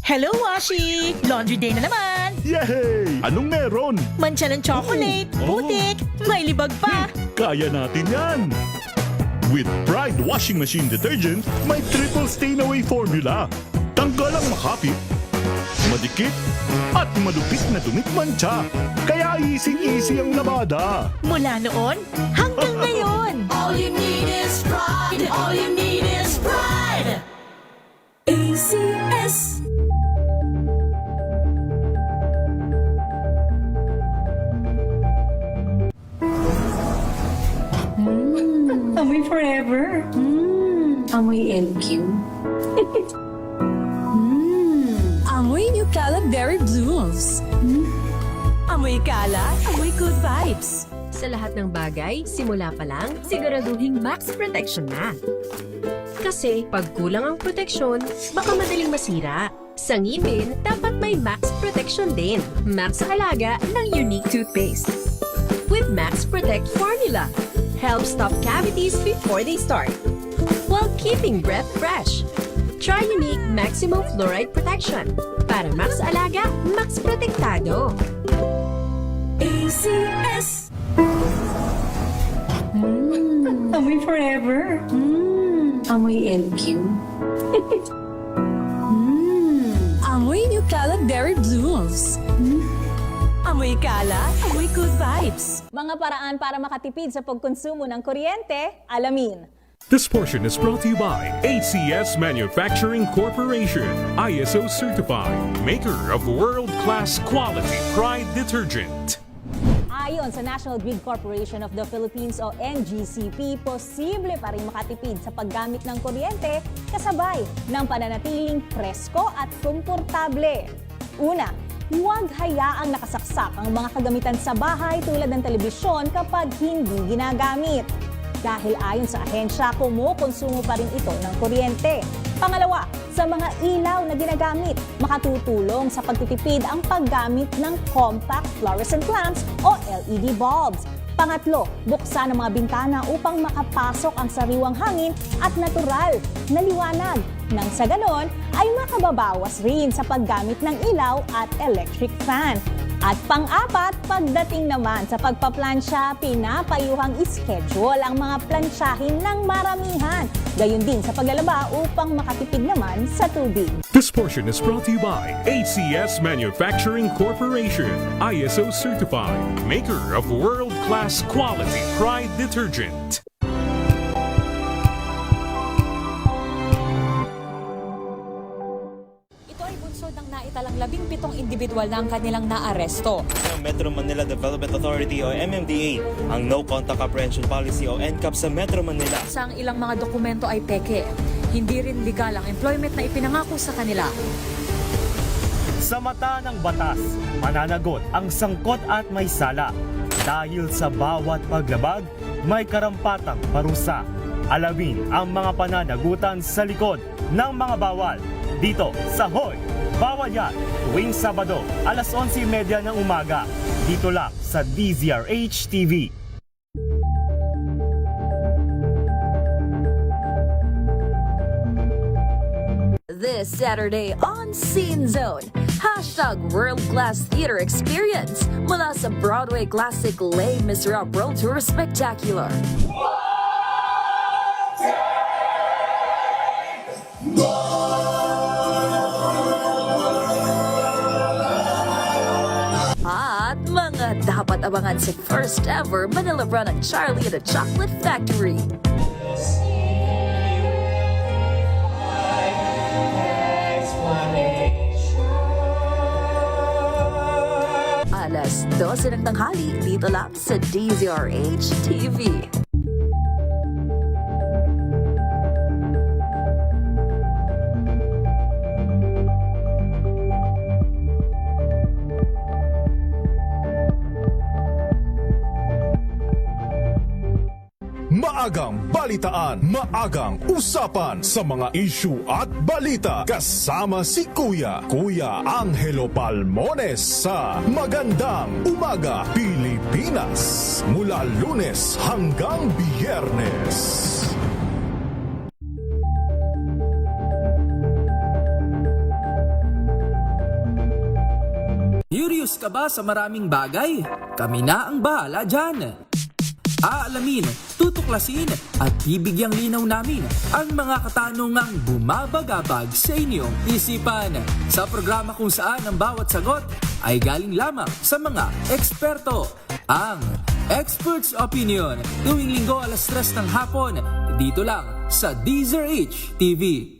Hello, Washi! Laundry day na naman! Yay! Anong meron? Mancha ng chocolate, putik, may libag pa. Kaya natin yan! With Pride Washing Machine Detergent, may triple stain-away formula. Tanggal ang makapit, madikit, at malupit na dumit mancha. Kaya easy-easy ang labada. Mula noon hanggang ngayon. All you need is pride. All you need is pride. ACS. Amoy forever. Amoy LQ. Amoy New Calab Berry Blooms. Amoy kalat, amoy good vibes. Sa lahat ng bagay, simula pa lang, siguraduhing max protection na. Kasi pag kulang ang proteksyon, baka madaling masira. Sa ngipin, dapat may max protection din. Max sa alaga ng Unique Toothpaste. With Max Protect Formula, help stop cavities before they start, while keeping breath fresh. Try Unique Maximum Fluoride Protection. Para max alaga, max protektado. ACS. Amoy forever. Amoy LQ. Amoy New Calab Berry Blooms. Amoy kalat, amoy good vibes. Mga paraan para makatipid sa pagkonsumo ng kuryente, alamin. This portion is brought to you by ACS Manufacturing Corporation, ISO certified, maker of world-class quality Pride detergent. Ayon sa National Grid Corporation of the Philippines o NGCP, posible pa rin makatipid sa paggamit ng kuryente kasabay ng pananatiling presko at komportable. Una, huwag hayaang nakasaksak ang mga kagamitan sa bahay tulad ng telebisyon kapag hindi ginagamit. Dahil ayon sa ahensya, kumukonsumo pa rin ito ng kuryente. Pangalawa, sa mga ilaw na ginagamit, makatutulong sa pagtitipid ang paggamit ng compact fluorescent lamps o LED bulbs. Pangatlo, buksan ang mga bintana upang makapasok ang sariwang hangin at natural na liwanag. Nang sa ganon, ay makababawas rin sa paggamit ng ilaw at electric fan. At pang-apat, pagdating naman sa pagpaplansya, pinapayuhang ischedule ang mga plansyahin ng maramihan. Gayon din sa paglalaba upang makatipid naman sa tubig. This portion is brought to you by ACS Manufacturing Corporation, ISO certified, maker of world-class quality Pride detergent. Ito ay bunsod ng Naitalang 17 individual na ang kanilang naaresto. Metro Manila Development Authority o MMDA ang No Contact Apprehension Policy o NCAP sa Metro Manila. Sa ang ilang mga dokumento ay peke. Hindi rin legal ang employment na ipinangako sa kanila. Sa mata ng batas, mananagot ang sangkot at may sala. Dahil sa bawat paglabag, may karampatang parusa. Alamin ang mga pananagutan sa likod ng mga bawal. Dito sa Hoy! Bawal Yan! Tuwing Sabado, alas 11:30 ng umaga. Dito lang sa DZRH TV. This Saturday on Scene Zone. #World-Class Theater Experience mula sa Broadway Classic Les Miserables World Tour Spectacular. At mga dapat abangan sa first ever Manila run ng Charlie and the Chocolate Factory. Alas 12 ng tanghali dito lang sa DZRH TV. Maagang balitaan, maagang usapan sa mga issue at balita. Kasama si Kuya Angelo Palmones sa Magandang Umaga Pilipinas. Mula Lunes hanggang Biyernes. Curious ka ba sa maraming bagay? Kami na ang bahala dyan. Aalamin, tutuklasin at bibigyang linaw namin ang mga katanungang bumabagabag sa inyong isipan. Sa programa kung saan ang bawat sagot ay galing lamang sa mga eksperto. Ang Expert's Opinion, tuwing linggo alas 3 ng hapon, dito lang sa DZRH TV.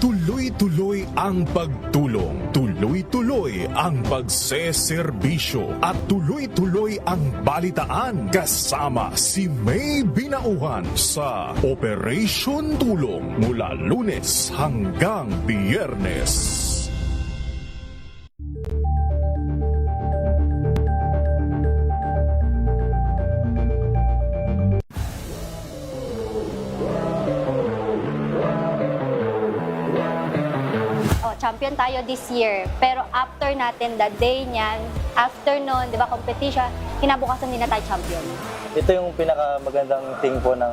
Tuloy-tuloy ang pagtulong, tuloy-tuloy ang pagseserbisyo at tuloy-tuloy ang balitaan kasama si May Binauhan sa Operation Tulong mula Lunes hanggang Biyernes. Champion tayo this year. Pero after natin, the day niyan, after nun, di ba, competition, kinabukasan din na tayo champion. Ito yung pinakamagandang thing po ng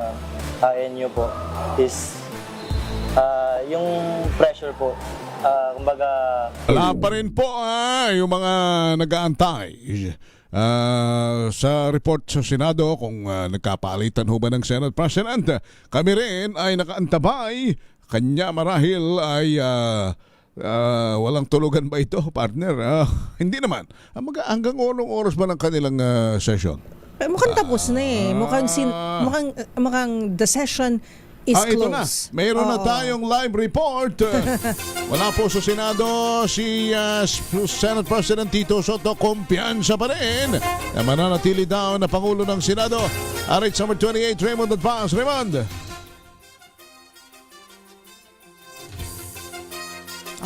NU po is yung pressure po. Kumbaga... Wala pa rin po yung mga nag-aantay sa report sa Senado kung nagkapalitan ho ba ng Senate President. Kami rin ay nakaantabay. Kanya marahil ay... walang tulugan ba ito, partner? Hindi naman. Hanggang anong oras ba ng kanilang session? Mukhang tapos na eh. Mukhang the session is closed. Ito na. Mayroon na tayong live report. Wala po sa Senado si Senate President Tito Soto. Kumpiyansa pa rin na mananatili daw na Pangulo ng Senado. RH number 28, Raymond Advance. Raymond.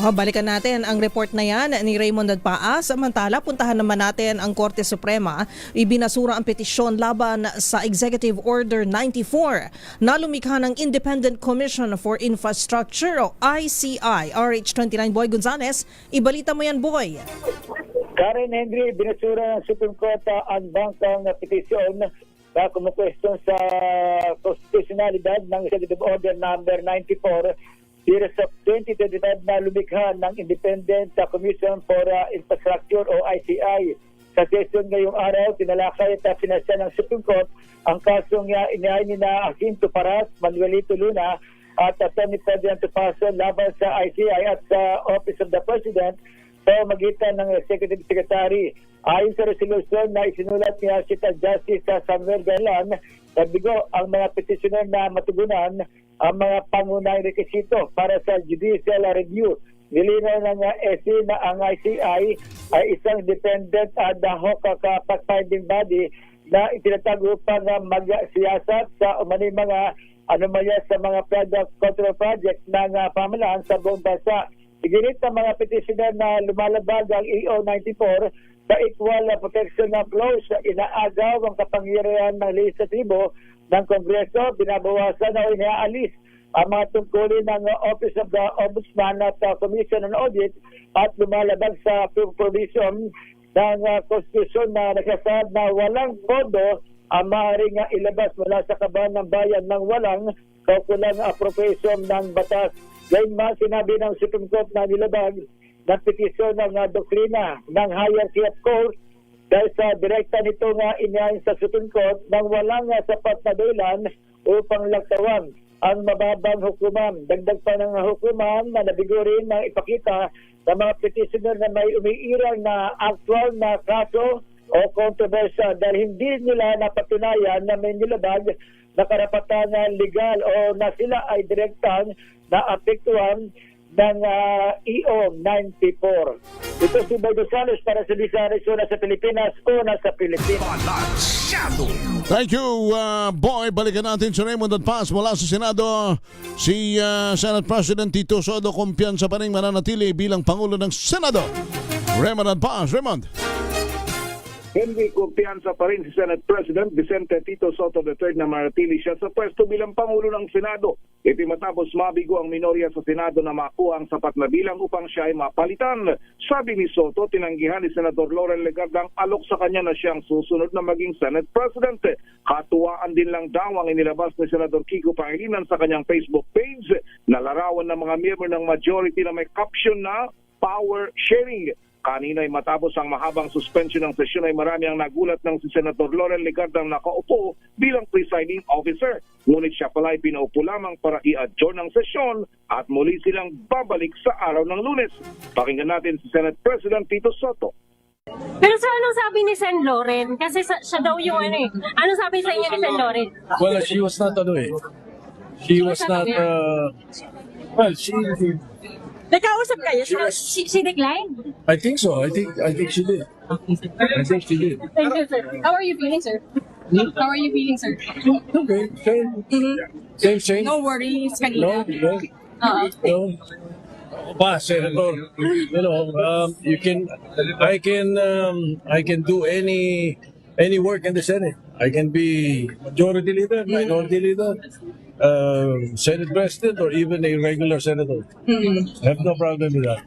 Balikan natin ang report na yan ni Raymond Adpaas. Samantala, puntahan naman natin ang Korte Suprema. Ibinasura ang petisyon laban sa Executive Order 94 na lumikha ng Independent Commission for Infrastructure o ICI. RH29 Boy Gonzales, ibalita mo yan, Boy. Karen Henry, binasura ng Supreme Court ang bangkang petisyon na kumukwestiyon sa constitutionalidad ng Executive Order number 94 Series of 2025 na lumikha ng Independent Commission for Infrastructure o ICI. Sa session ngayong araw, tinalakay at pinasya ng Supreme Court ang kasong inaay ni na Jacinto Paras, Manuelito Luna at Atty. Pedro Antopacio laban sa ICI at sa Office of the President sa magitan ng Executive Secretary. Ayon sa resolution na isinulat ni Assistant Justice Samuel Galan, nabigo ang mga petitioner na matugunan ang mga pangunahing rekisito para sa judicial review. Nilinaw ng SC na ang ICI ay isang independent ad hoc fact-finding body na itinatago upang mag-siyasat sa umani mga anomalya sa mga product control project ng pamahalaan sa buong bansa. Iginit ng mga petitioner na lumalabag ang EO 94 sa equal protection of laws, inaagaw ang kapangyarihan ng lehislatibo ng Kongreso, binabawasan o inaalis ang mga tungkulin ng Office of the Ombudsman at Commission on Audit at lumalabag sa provision ng Konstitusyon na nagsasaad na walang pondo ang maaaring ilabas mula sa kaban ng bayan ng walang kaukulang appropriation ng batas. Gayunman, sinabi ng Supreme Court na nilabag ng petisyon ng doktrina ng hierarchy of court dahil sa direkta nito nga inayon sa Supreme Court nang walang sapat na dahilan upang lagtawan ang mababang hukuman. Dagdag pa ng hukuman na nabigo rin na ipakita ng mga petitioner na may umiirang na actual na kaso o kontrobersya dahil hindi nila napatunayan na may nilabag na karapatan na legal o na sila ay direktang na apektuhan ng EO 94. Ito si Boy Gonzales para sa Visares, una sa Pilipinas, una sa Pilipinas. Thank you, Boy. Balikan natin si Raymond Paz mula sa Senado. Si Senate President Tito Soto, kumpiyansa pa rin mananatili bilang Pangulo ng Senado. Raymond Paz. Raymond. Hindi kumpiyansa pa rin si Senate President Vicente Tito Soto III na manatili siya sa pwesto bilang Pangulo ng Senado. Ito matapos mabigo ang minorya sa Senado na makuha ang sapat na bilang upang siya ay mapalitan. Sabi ni Soto, tinanggihan ni Senador Laurel Legarda ang alok sa kanya na siyang susunod na maging Senate President. Katuwaan din lang daw ang inilabas ni Senador Kiko Pangilinan sa kanyang Facebook page na larawan ng mga miyembro ng majority na may caption na power sharing. Kanina ay matapos ang mahabang suspension ng sesyon ay marami ang nagulat ng si Senator Laurel Legarda na nakaupo bilang presiding officer. Ngunit siya pala ay pinaupo lamang para i-adjourn ang sesyon at muli silang babalik sa araw ng Lunes. Pakinggan natin si Senate President Tito Soto. Pero sa anong sabi ni Sen. Loren? Kasi siya daw yung ano eh. Anong sabi sa inyo ni Sen. Loren? Well, she was not She was not, well, she... Nagkausap kayo? She declined? I think so. I think she did. I think she did. Thank you, sir. How are you feeling, sir? How are you feeling, sir? Okay, same. No worries kanina. No. Pa, Senator, you know, I can do any work in the Senate. I can be majority leader, minority leader, Senate President, or even a regular senator. I have no problem with that.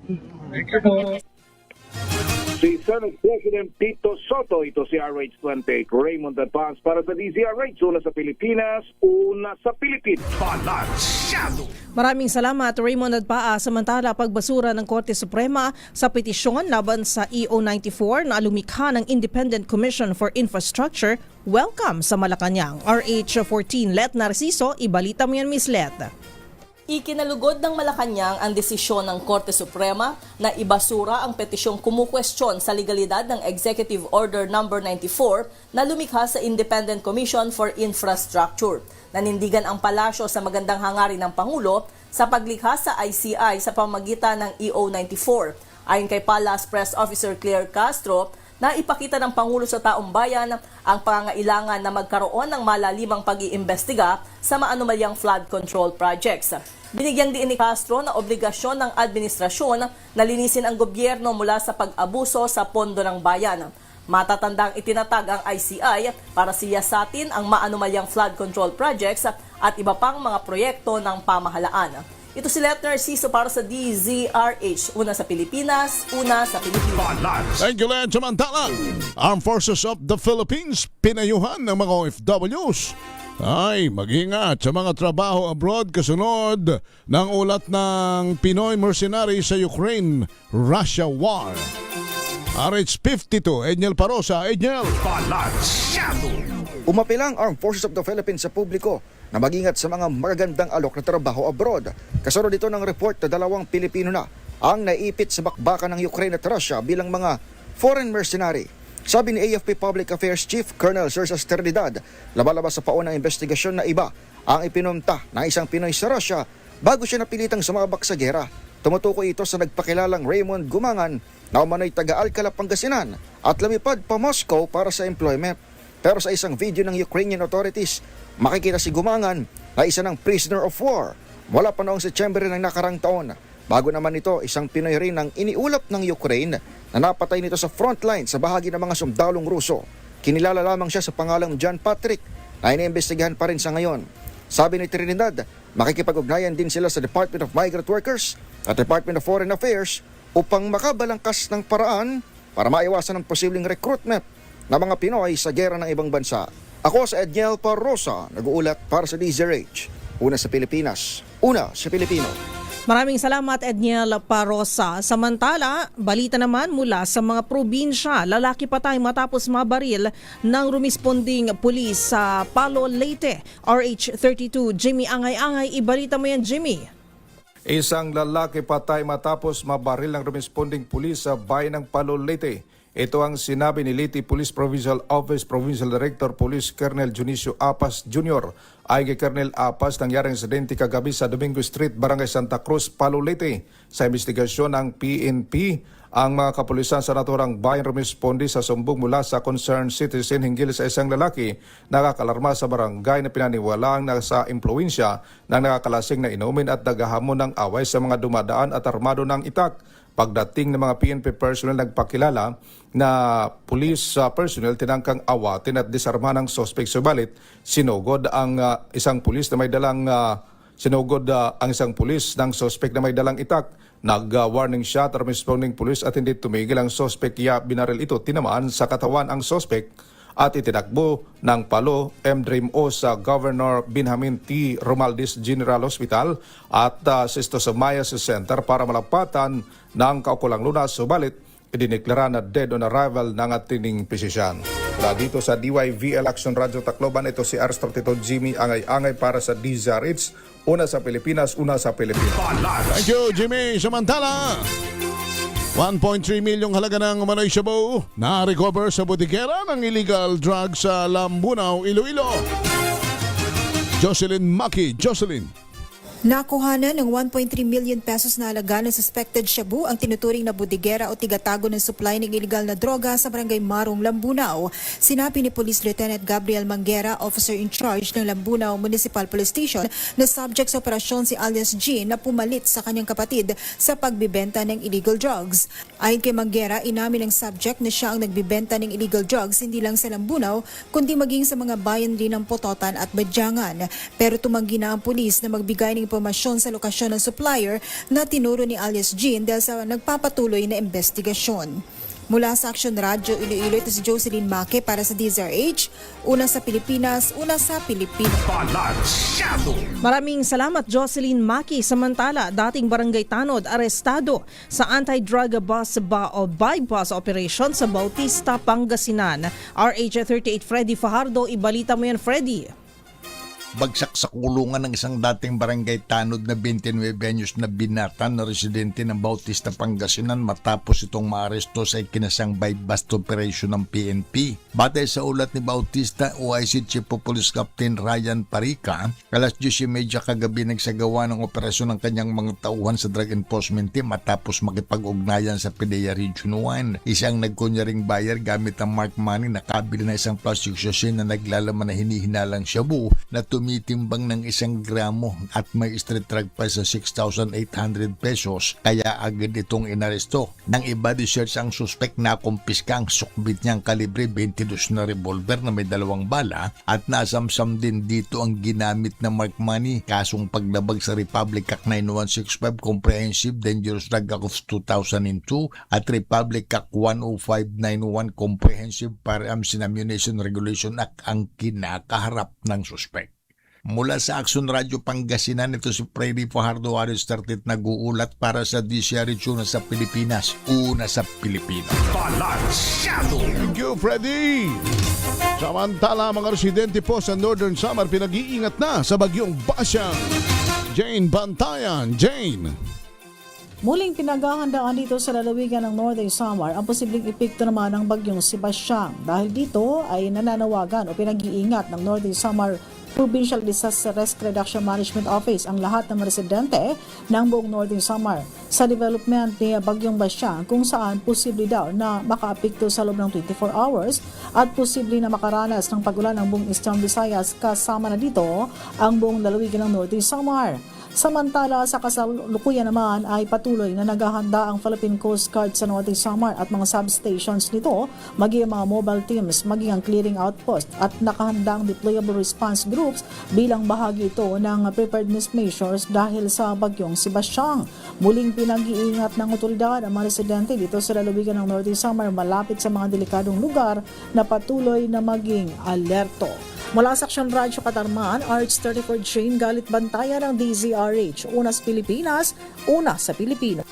Si Senate President Tito Soto, ito si RH28, Raymond Advance para sa DZRH, una sa Pilipinas, una sa Pilipinas. Maraming salamat, Raymond Adpaa. Samantala, pagbasura ng Korte Suprema sa petisyon laban sa EO 94 na lumikha ng Independent Commission for Infrastructure, welcome sa Malacanang. RH14, Let Narciso, ibalita mo yan, Miss Let. Ikinalugod ng Malacanang ang desisyon ng Korte Suprema na ibasura ang petisyong kumukwestiyon sa legalidad ng Executive Order No. 94 na lumikha sa Independent Commission for Infrastructure. Nanindigan ang palasyo sa magandang hangarin ng Pangulo sa paglikha sa ICI sa pamamagitan ng EO 94. Ayon kay Palace Press Officer Claire Castro, na ipakita ng Pangulo sa taong bayan ang pangangailangan na magkaroon ng malalimang pag-iimbestiga sa maanumalyang flood control projects. Binigyang diin ni Castro na obligasyon ng administrasyon na linisin ang gobyerno mula sa pag-abuso sa pondo ng bayan. Matatandang itinatag ang ICI para siyasatin ang maanumalyang flood control projects at iba pang mga proyekto ng pamahalaan. Ito si Let Narciso para sa DZRH. Una sa Pilipinas, una sa Pilipinas. Thank you, Len. Samantala, Armed Forces of the Philippines, pinayuhan ng mga OFWs ay mag-ingat sa mga trabaho abroad kasunod ng ulat ng Pinoy mercenary sa Ukraine-Russia war. RH52, Edniel Parosa. Edniel. Umapilang Armed Forces of the Philippines sa publiko na mag-ingat sa mga magagandang alok na trabaho abroad. Kasunod dito ng report na 2 Pilipino na ang naipit sa bakbakan ng Ukraine at Russia bilang mga foreign mercenary. Sabi ni AFP Public Affairs Chief Colonel Cersas Trinidad, labalabas sa paunang investigasyon na iba ang ipinunta ng isang Pinoy sa Russia bago siya napilitang sumabak sa gera. Tumutukoy ito sa nagpakilalang Raymond Gumangan na umano'y taga-Alcala, Pangasinan at lumipad pa Moscow para sa employment. Pero sa isang video ng Ukrainian authorities, makikita si Gumangan na isa ng prisoner of war mula pa noong Setyembre ng nakarang taon. Bago naman ito, isang Pinoy rin ang iniulap ng Ukraine na napatay nito sa frontline sa bahagi ng mga sundalong Ruso. Kinilala lamang siya sa pangalang John Patrick na iniimbestigahan pa rin sa ngayon. Sabi ni Trinidad, makikipag-ugnayan din sila sa Department of Migrant Workers at Department of Foreign Affairs upang makabalangkas ng paraan para maiwasan ang posibleng recruitment ng mga Pinoy sa gera ng ibang bansa. Ako sa Edniel Parosa, nag-uulat para sa DZRH. Una sa Pilipinas, una sa Pilipino. Maraming salamat, Edniel Parosa. Samantala, balita naman mula sa mga probinsya, lalaki patay matapos mabaril ng rumisponding pulis sa Palo, Leyte. RH32, Jimmy Angay-Angay, ibalita mo yan, Jimmy. Isang lalaki patay matapos mabaril ng rumisponding pulis sa bayan ng Palo, Leyte. Ito ang sinabi ni Leyte Police Provincial Office Provincial Director Police Colonel Junicio Apas Jr. Ayon kay Colonel Apas, nangyaring insidente kagabi sa Domingo Street, Barangay Santa Cruz, Palo, Leyte. Sa investigasyon ng PNP, ang mga kapulisan sa naturang bayan rumispondi sa sumbong mula sa concerned citizen hinggil sa isang lalaki nakakalarma sa barangay na pinaniwalaan na sa impluensya ng nakakalasing na inumin at naghahamon ng away sa mga dumadaan at armado ng itak. Pagdating ng mga PNP personnel nagpakilala na police personnel tinangkang awatin at disarma ng suspect. Subalit, sinugod ang isang pulis na may dalang ang isang pulis ng suspect na may dalang itak. Nag-warning shot ang responding pulis at hindi tumigil ang suspect kaya binaril ito. Tinamaan sa katawan ang suspect at itinakbo ng Palo MDRIM-O sa Governor Benjamin T. Romualdez General Hospital at Sisto Samayas Center para malapatan ng kaukulang lunas. Subalit, idineklara na dead on arrival ng ating pisisyan. Mula dito sa DYVL Action Radio Tacloban, ito si RH32 Jimmy Angay-Angay para sa DZRH. Una sa Pilipinas, una sa Pilipinas. Thank you, Jimmy. Samantala, 1.3 milyong halaga ng umano'y shabu na recover sa butikera ng illegal drugs sa Lambunaw, Iloilo. Jocelyn Maki. Jocelyn. Nakuhanan ng 1.3 million pesos na halaga ng suspected shabu ang tinuturing na budigera o tigatago ng supply ng iligal na droga sa Barangay Marong, Lambunaw. Sinabi ni Police Lieutenant Gabriel Manguera, officer in charge ng Lambunaw Municipal Police Station, na subject sa operasyon si alias G na pumalit sa kanyang kapatid sa pagbibenta ng illegal drugs. Ayon kay Manguera, inamin ng subject na siya ang nagbibenta ng illegal drugs hindi lang sa Lambunaw kundi maging sa mga bayan rin ng Pototan at Badyangan. Pero tumanggi na ang pulis na magbigay ng impormasyon sa lokasyon ng supplier na tinuro ni alias Jean dahil sa nagpapatuloy na investigasyon. Mula sa Action Radio Iloilo, ito si Jocelyn Maki para sa DZRH. Una sa Pilipinas, una sa Pilipino. Maraming salamat, Jocelyn Maki. Samantala, dating barangay tanod arestado sa anti-drug bus bypass operation sa Bautista, Pangasinan. RH38 Freddy Fajardo, ibalita mo yan, Freddy. Bagsak sa kulungan ng isang dating barangay tanod na 29 anyos na binata na residente ng Bautista, Pangasinan matapos itong maaresto sa ikinasang bypass operation ng PNP. Batay sa ulat ni Bautista, OIC Chief of Police Captain Ryan Parica, alas 10:30 kagabi nagsagawa ng operasyon ng kanyang mga tauhan sa Drug Enforcement Team matapos makipag-ugnayan sa PDEA Region 1. Isang nagkunyaring buyer gamit ang marked money nakabili na isang plastic sachet na naglalaman na hinihinalang shabu na tumitimbang ng 1 gramo at may street drug price sa 6,800 pesos kaya agad itong inaresto. Nang i-body search ang suspect na kumpiska ang sukbit niyang kalibre 22 na revolver na may 2 bala at nasamsam din dito ang ginamit na marked money, kasong paglabag sa Republic Act 9165 Comprehensive Dangerous Drug Act of 2002 at Republic Act 10591 Comprehensive Firearms and Ammunition Regulation Act ang kinakaharap ng suspect. Mula sa Action Radio Pangasinan, ito si Freddy Fajardo, Warriors 30 nag-uulat para sa DCRH una sa Pilipinas, una sa Pilipino. Balansyado! Thank you, Freddy! Samantala, mga residente po sa Northern Samar pinag-iingat na sa bagyong Basyang. Jane Bantayan. Jane. Muling pinaghahandaan dito sa lalawigan ng Northern Samar ang posibleng epekto naman ng bagyong Sebastian. Dahil dito ay nananawagan o pinag-iingat ng Northern Samar Provincial Disaster Risk Reduction Management Office ang lahat ng residente ng buong Northern Samar sa development ni Bagyong Basyang, kung saan posible daw na makaapekto sa loob ng 24 hours at posible na makaranas ng pagulan ng buong Eastern Visayas, kasama na dito ang buong lalawigan ng Northern Samar. Samantala, sa kasalukuyan naman ay patuloy na naghahanda ang Philippine Coast Guard sa Northern Samar at mga substations nito, maging mga mobile teams, maging ang clearing outpost at nakahandang deployable response groups bilang bahagi ito ng preparedness measures dahil sa bagyong Sebastian. Muling pinag-iingat ng otoridad ang mga residente dito sa lalawigan ng Northern Samar malapit sa mga delikadong lugar na patuloy na maging alerto. Mula sa Action Radio Katarman, RH34 Jane Galit Bantayan ng DZRH. Una sa Pilipinas, una sa Pilipino.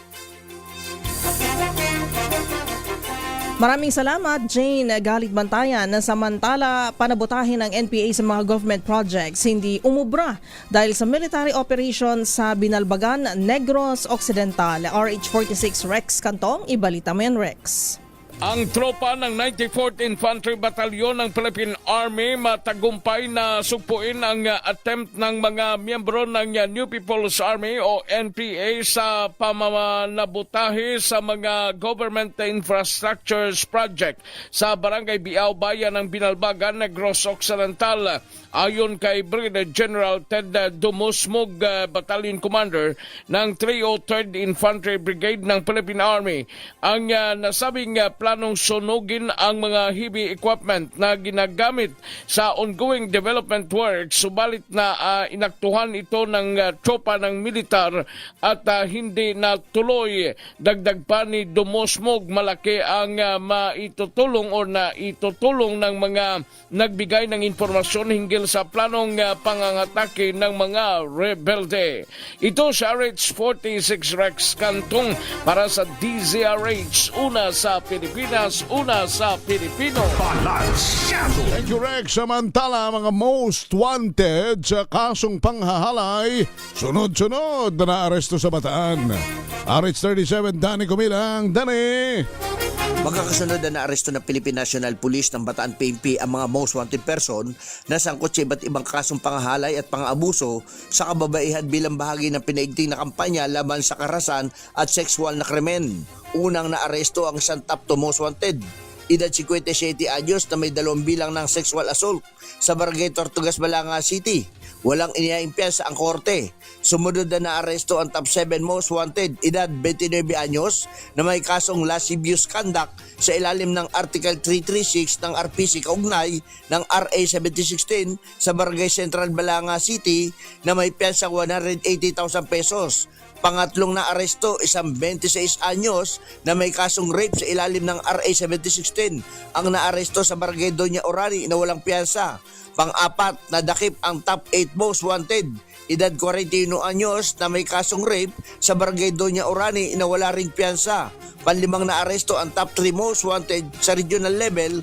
Maraming salamat, Jane Galit Bantayan. Samantala, panabotahin ng NPA sa mga government projects hindi umubra dahil sa military operation sa Binalbagan, Negros Occidental. RH46 Rex Cantong, ibalita mo yan, Rex. Ang tropa ng 94th Infantry Battalion ng Philippine Army matagumpay na sugpuin ang attempt ng mga miyembro ng New People's Army o NPA sa pamamanabotahe sa mga government infrastructures project sa Barangay Biao, Bayan ng Binalbagan, Negros Occidental. Ayon kay Brigadier General Ted Dumusmog, Battalion Commander ng 303rd Infantry Brigade ng Philippine Army, ang nasabing planong sunugin ang mga heavy equipment na ginagamit sa ongoing development work, subalit na inaktuhan ito ng tropa ng militar at hindi natuloy. Dagdag pa ni Dumusmog, malaki ang maitutulong o naitutulong ng mga nagbigay ng informasyon hinggil sa planong pangangatake ng mga rebelde. Ito sa RH46 Rex Cantong para sa DZRH, una sa Pilipinas, una sa Pilipino. Thank you, Rex. Samantala, mga most wanted sa kasong panghahalay, sunod-sunod na naaresto sa Bataan. RH37, Danny Kumilang. Danny! Magkakasunod na naaresto ng Philippine National Police ng Bataan PNP ang mga most wanted person na sangkot sa iba't ibang kasong panghahalay at pang-abuso sa kababaihan bilang bahagi ng pinaigting na kampanya laban sa karahasan at sexual na krimen. Unang naaresto ang isang top to most wanted, edad 57 anyos na may 2 bilang ng sexual assault sa Barangay Tortugas, Balanga City. Walang iniimpiyansa ang korte. Sumunod na naaresto ang top 7 most wanted, edad 29 anyos na may kasong lascivious conduct sa ilalim ng Article 336 ng RPC kaugnay ng RA 7016 sa Barangay Central, Balanga City na may piyansang 180,000 pesos. Pangatlong naaresto, isang 26 anyos na may kasong rape sa ilalim ng RA 7016 ang naaresto sa Barangay Doña Orani na walang piyansa. Pang-apat, nadakip ang top 8 most wanted, edad 41 anyos na may kasong rape sa Barangay Doña Orani na wala ring piyansa. Panlimang naaresto ang top 3 most wanted sa regional level,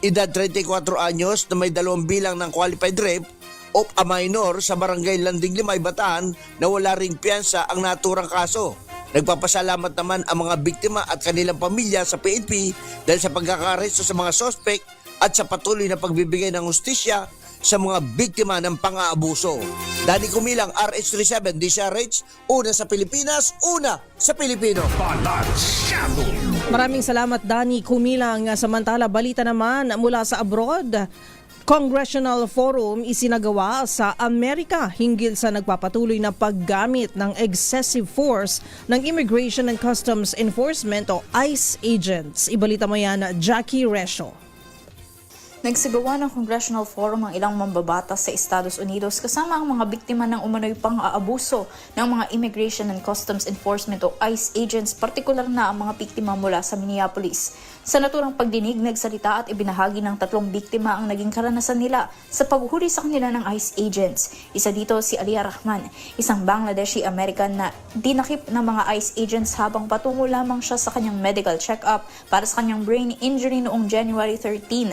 edad 34 anyos na may 2 bilang ng qualified rape of a minor sa Barangay Landing Limay, Bataan na wala ring piyansa ang naturang kaso. Nagpapasalamat naman ang mga biktima at kanilang pamilya sa PNP dahil sa pagkakaresto sa mga sospek at sa patuloy na pagbibigay ng hustisya sa mga biktima ng pang-aabuso. Danny Kumilang, RH37, DZRH, una sa Pilipinas, una sa Pilipino. Maraming salamat, Danny Kumilang. Samantala, balita naman mula sa abroad. Congressional Forum isinagawa sa Amerika hinggil sa nagpapatuloy na paggamit ng excessive force ng Immigration and Customs Enforcement o ICE agents. Ibalita mo yan, Jackie Resho. Nagsagawa ng Congressional Forum ang ilang mambabatas sa Estados Unidos kasama ang mga biktima ng umano'y pang-aabuso ng mga Immigration and Customs Enforcement o ICE agents, partikular na ang mga biktima mula sa Minneapolis. Sa naturang pagdinig, nagsalita at ibinahagi ng 3 biktima ang naging karanasan nila sa paghuhuli sa kanila ng ICE agents. Isa dito si Alia Rahman, isang Bangladeshi American na dinakip ng mga ICE agents habang patungo lamang siya sa kanyang medical check-up para sa kanyang brain injury noong January 13.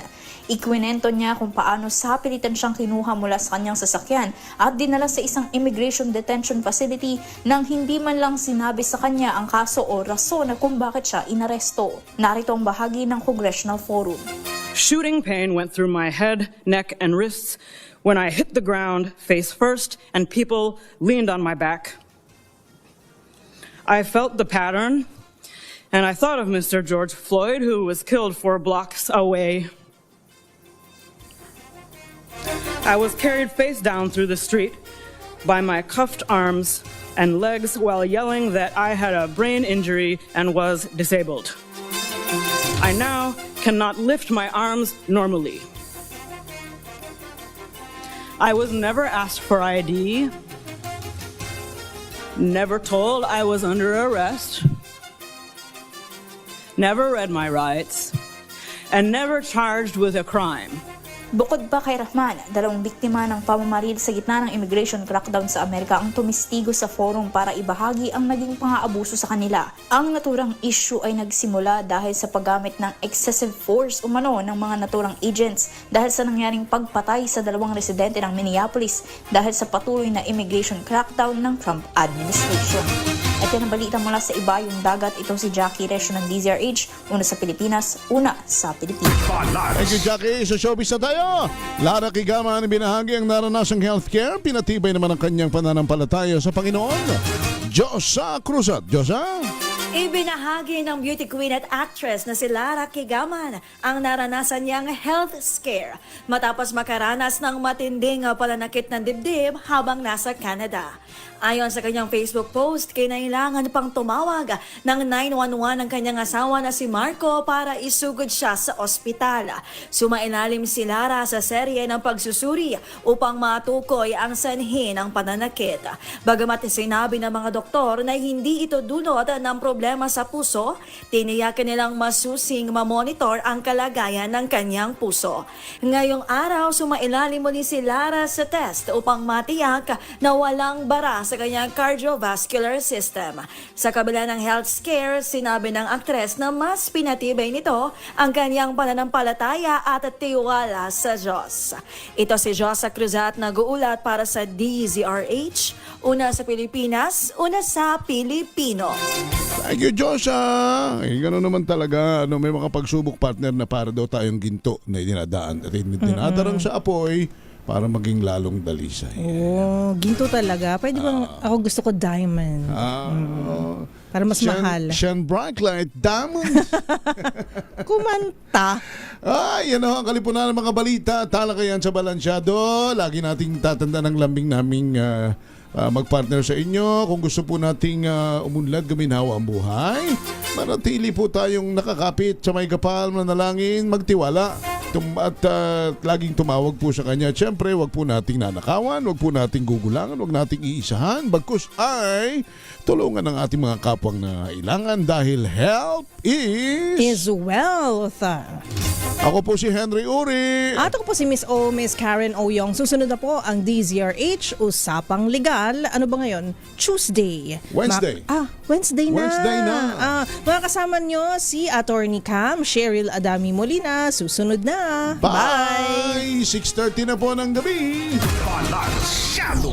Ikwinento niya kung paano sa pilitan siyang kinuha mula sa kanyang sasakyan at dinala sa isang immigration detention facility nang hindi man lang sinabi sa kanya ang kaso o rason na kung bakit siya inaresto. Narito ang bahagi ng Congressional Forum. Shooting pain went through my head, neck, and wrists when I hit the ground face first and people leaned on my back. I felt the pattern and I thought of Mr. George Floyd, who was killed 4 blocks away. I was carried face down through the street by my cuffed arms and legs while yelling that I had a brain injury and was disabled. I now cannot lift my arms normally. I was never asked for ID, never told I was under arrest, never read my rights, and never charged with a crime. Bukod pa kay Rahman, 2 biktima ng pamamaril sa gitna ng immigration crackdown sa Amerika ang tumistigo sa forum para ibahagi ang naging pang-aabuso sa kanila. Ang naturang issue ay nagsimula dahil sa paggamit ng excessive force umano ng mga naturang agents dahil sa nangyaring pagpatay sa 2 residente ng Minneapolis dahil sa patuloy na immigration crackdown ng Trump administration. At yan ang balita mula sa ibayong dagat. Ito si Jackie Resyo ng DZRH, una sa Pilipinas, una sa Pilipinas. Thank you, Jackie. Sa showbiz na tayo. Lara Kigaman binahagi ang naranasang healthcare. Pinatibay naman ang kanyang pananampalataya sa Panginoon. Josa Cruzat. Josa? Ibinahagi ng beauty queen at actress na si Lara Kigaman ang naranasan niyang health scare matapos makaranas ng matinding pananakit ng dibdib habang nasa Canada. Ayon sa kanyang Facebook post, kinailangan pang tumawag ng 911 ang kanyang asawa na si Marco para isugod siya sa ospital. Sumailalim si Lara sa serye ng pagsusuri upang matukoy ang sanhi ng pananakit. Bagamat sinabi ng mga doktor na hindi ito dulot ng problema sa puso, tiniyakan nilang masusing mamonitor ang kalagayan ng kanyang puso. Ngayong araw, sumailalim muli si Lara sa test upang matiyak na walang bara sa kanyang cardiovascular system. Sa kabila ng health scare, sinabi ng aktres na mas pinatibay nito ang kanyang pananampalataya at tiwala sa Diyos. Ito si Josa Cruzat, nag-uulat para sa DZRH, una sa Pilipinas, una sa Pilipino. Thank you, Josa. Gano'n naman talaga. May mga pagsubok partner na para daw tayong ginto na dinadaan at dinadarang sa apoy para maging lalong dalisay. Oh, ginto talaga. Pwede bang ako gusto ko diamond? Para mas mahal. Shan Brightlight Diamond. Kumanta. Yan ang kalipunan ng mga balita. Talakayan sa Balansyado. Lagi nating tatanda ng lambing naming magpartner sa inyo. Kung gusto po nating umunlad, gaminhawa ang buhay, manatili po tayong nakakapit sa may kapal, manalangin, magtiwala at laging tumawag po sa kanya. Siyempre, wag po nating nanakawan, wag po nating gugulangan, wag nating iisahan, bagkus ay tulungan ng ating mga kapwang na ilangan dahil health is wealth. Ako po si Henry Uri. At ako po si Miss Karen Oyong. Susunod na po ang DZRH, Usapang Legal. Ano ba ngayon? Tuesday. Wednesday. Wednesday na. Wednesday na. Mga kasama nyo si Attorney Cam, Cheryl Adami Molina. Susunod na. Bye! 6:30 na po ng gabi. Balansyado.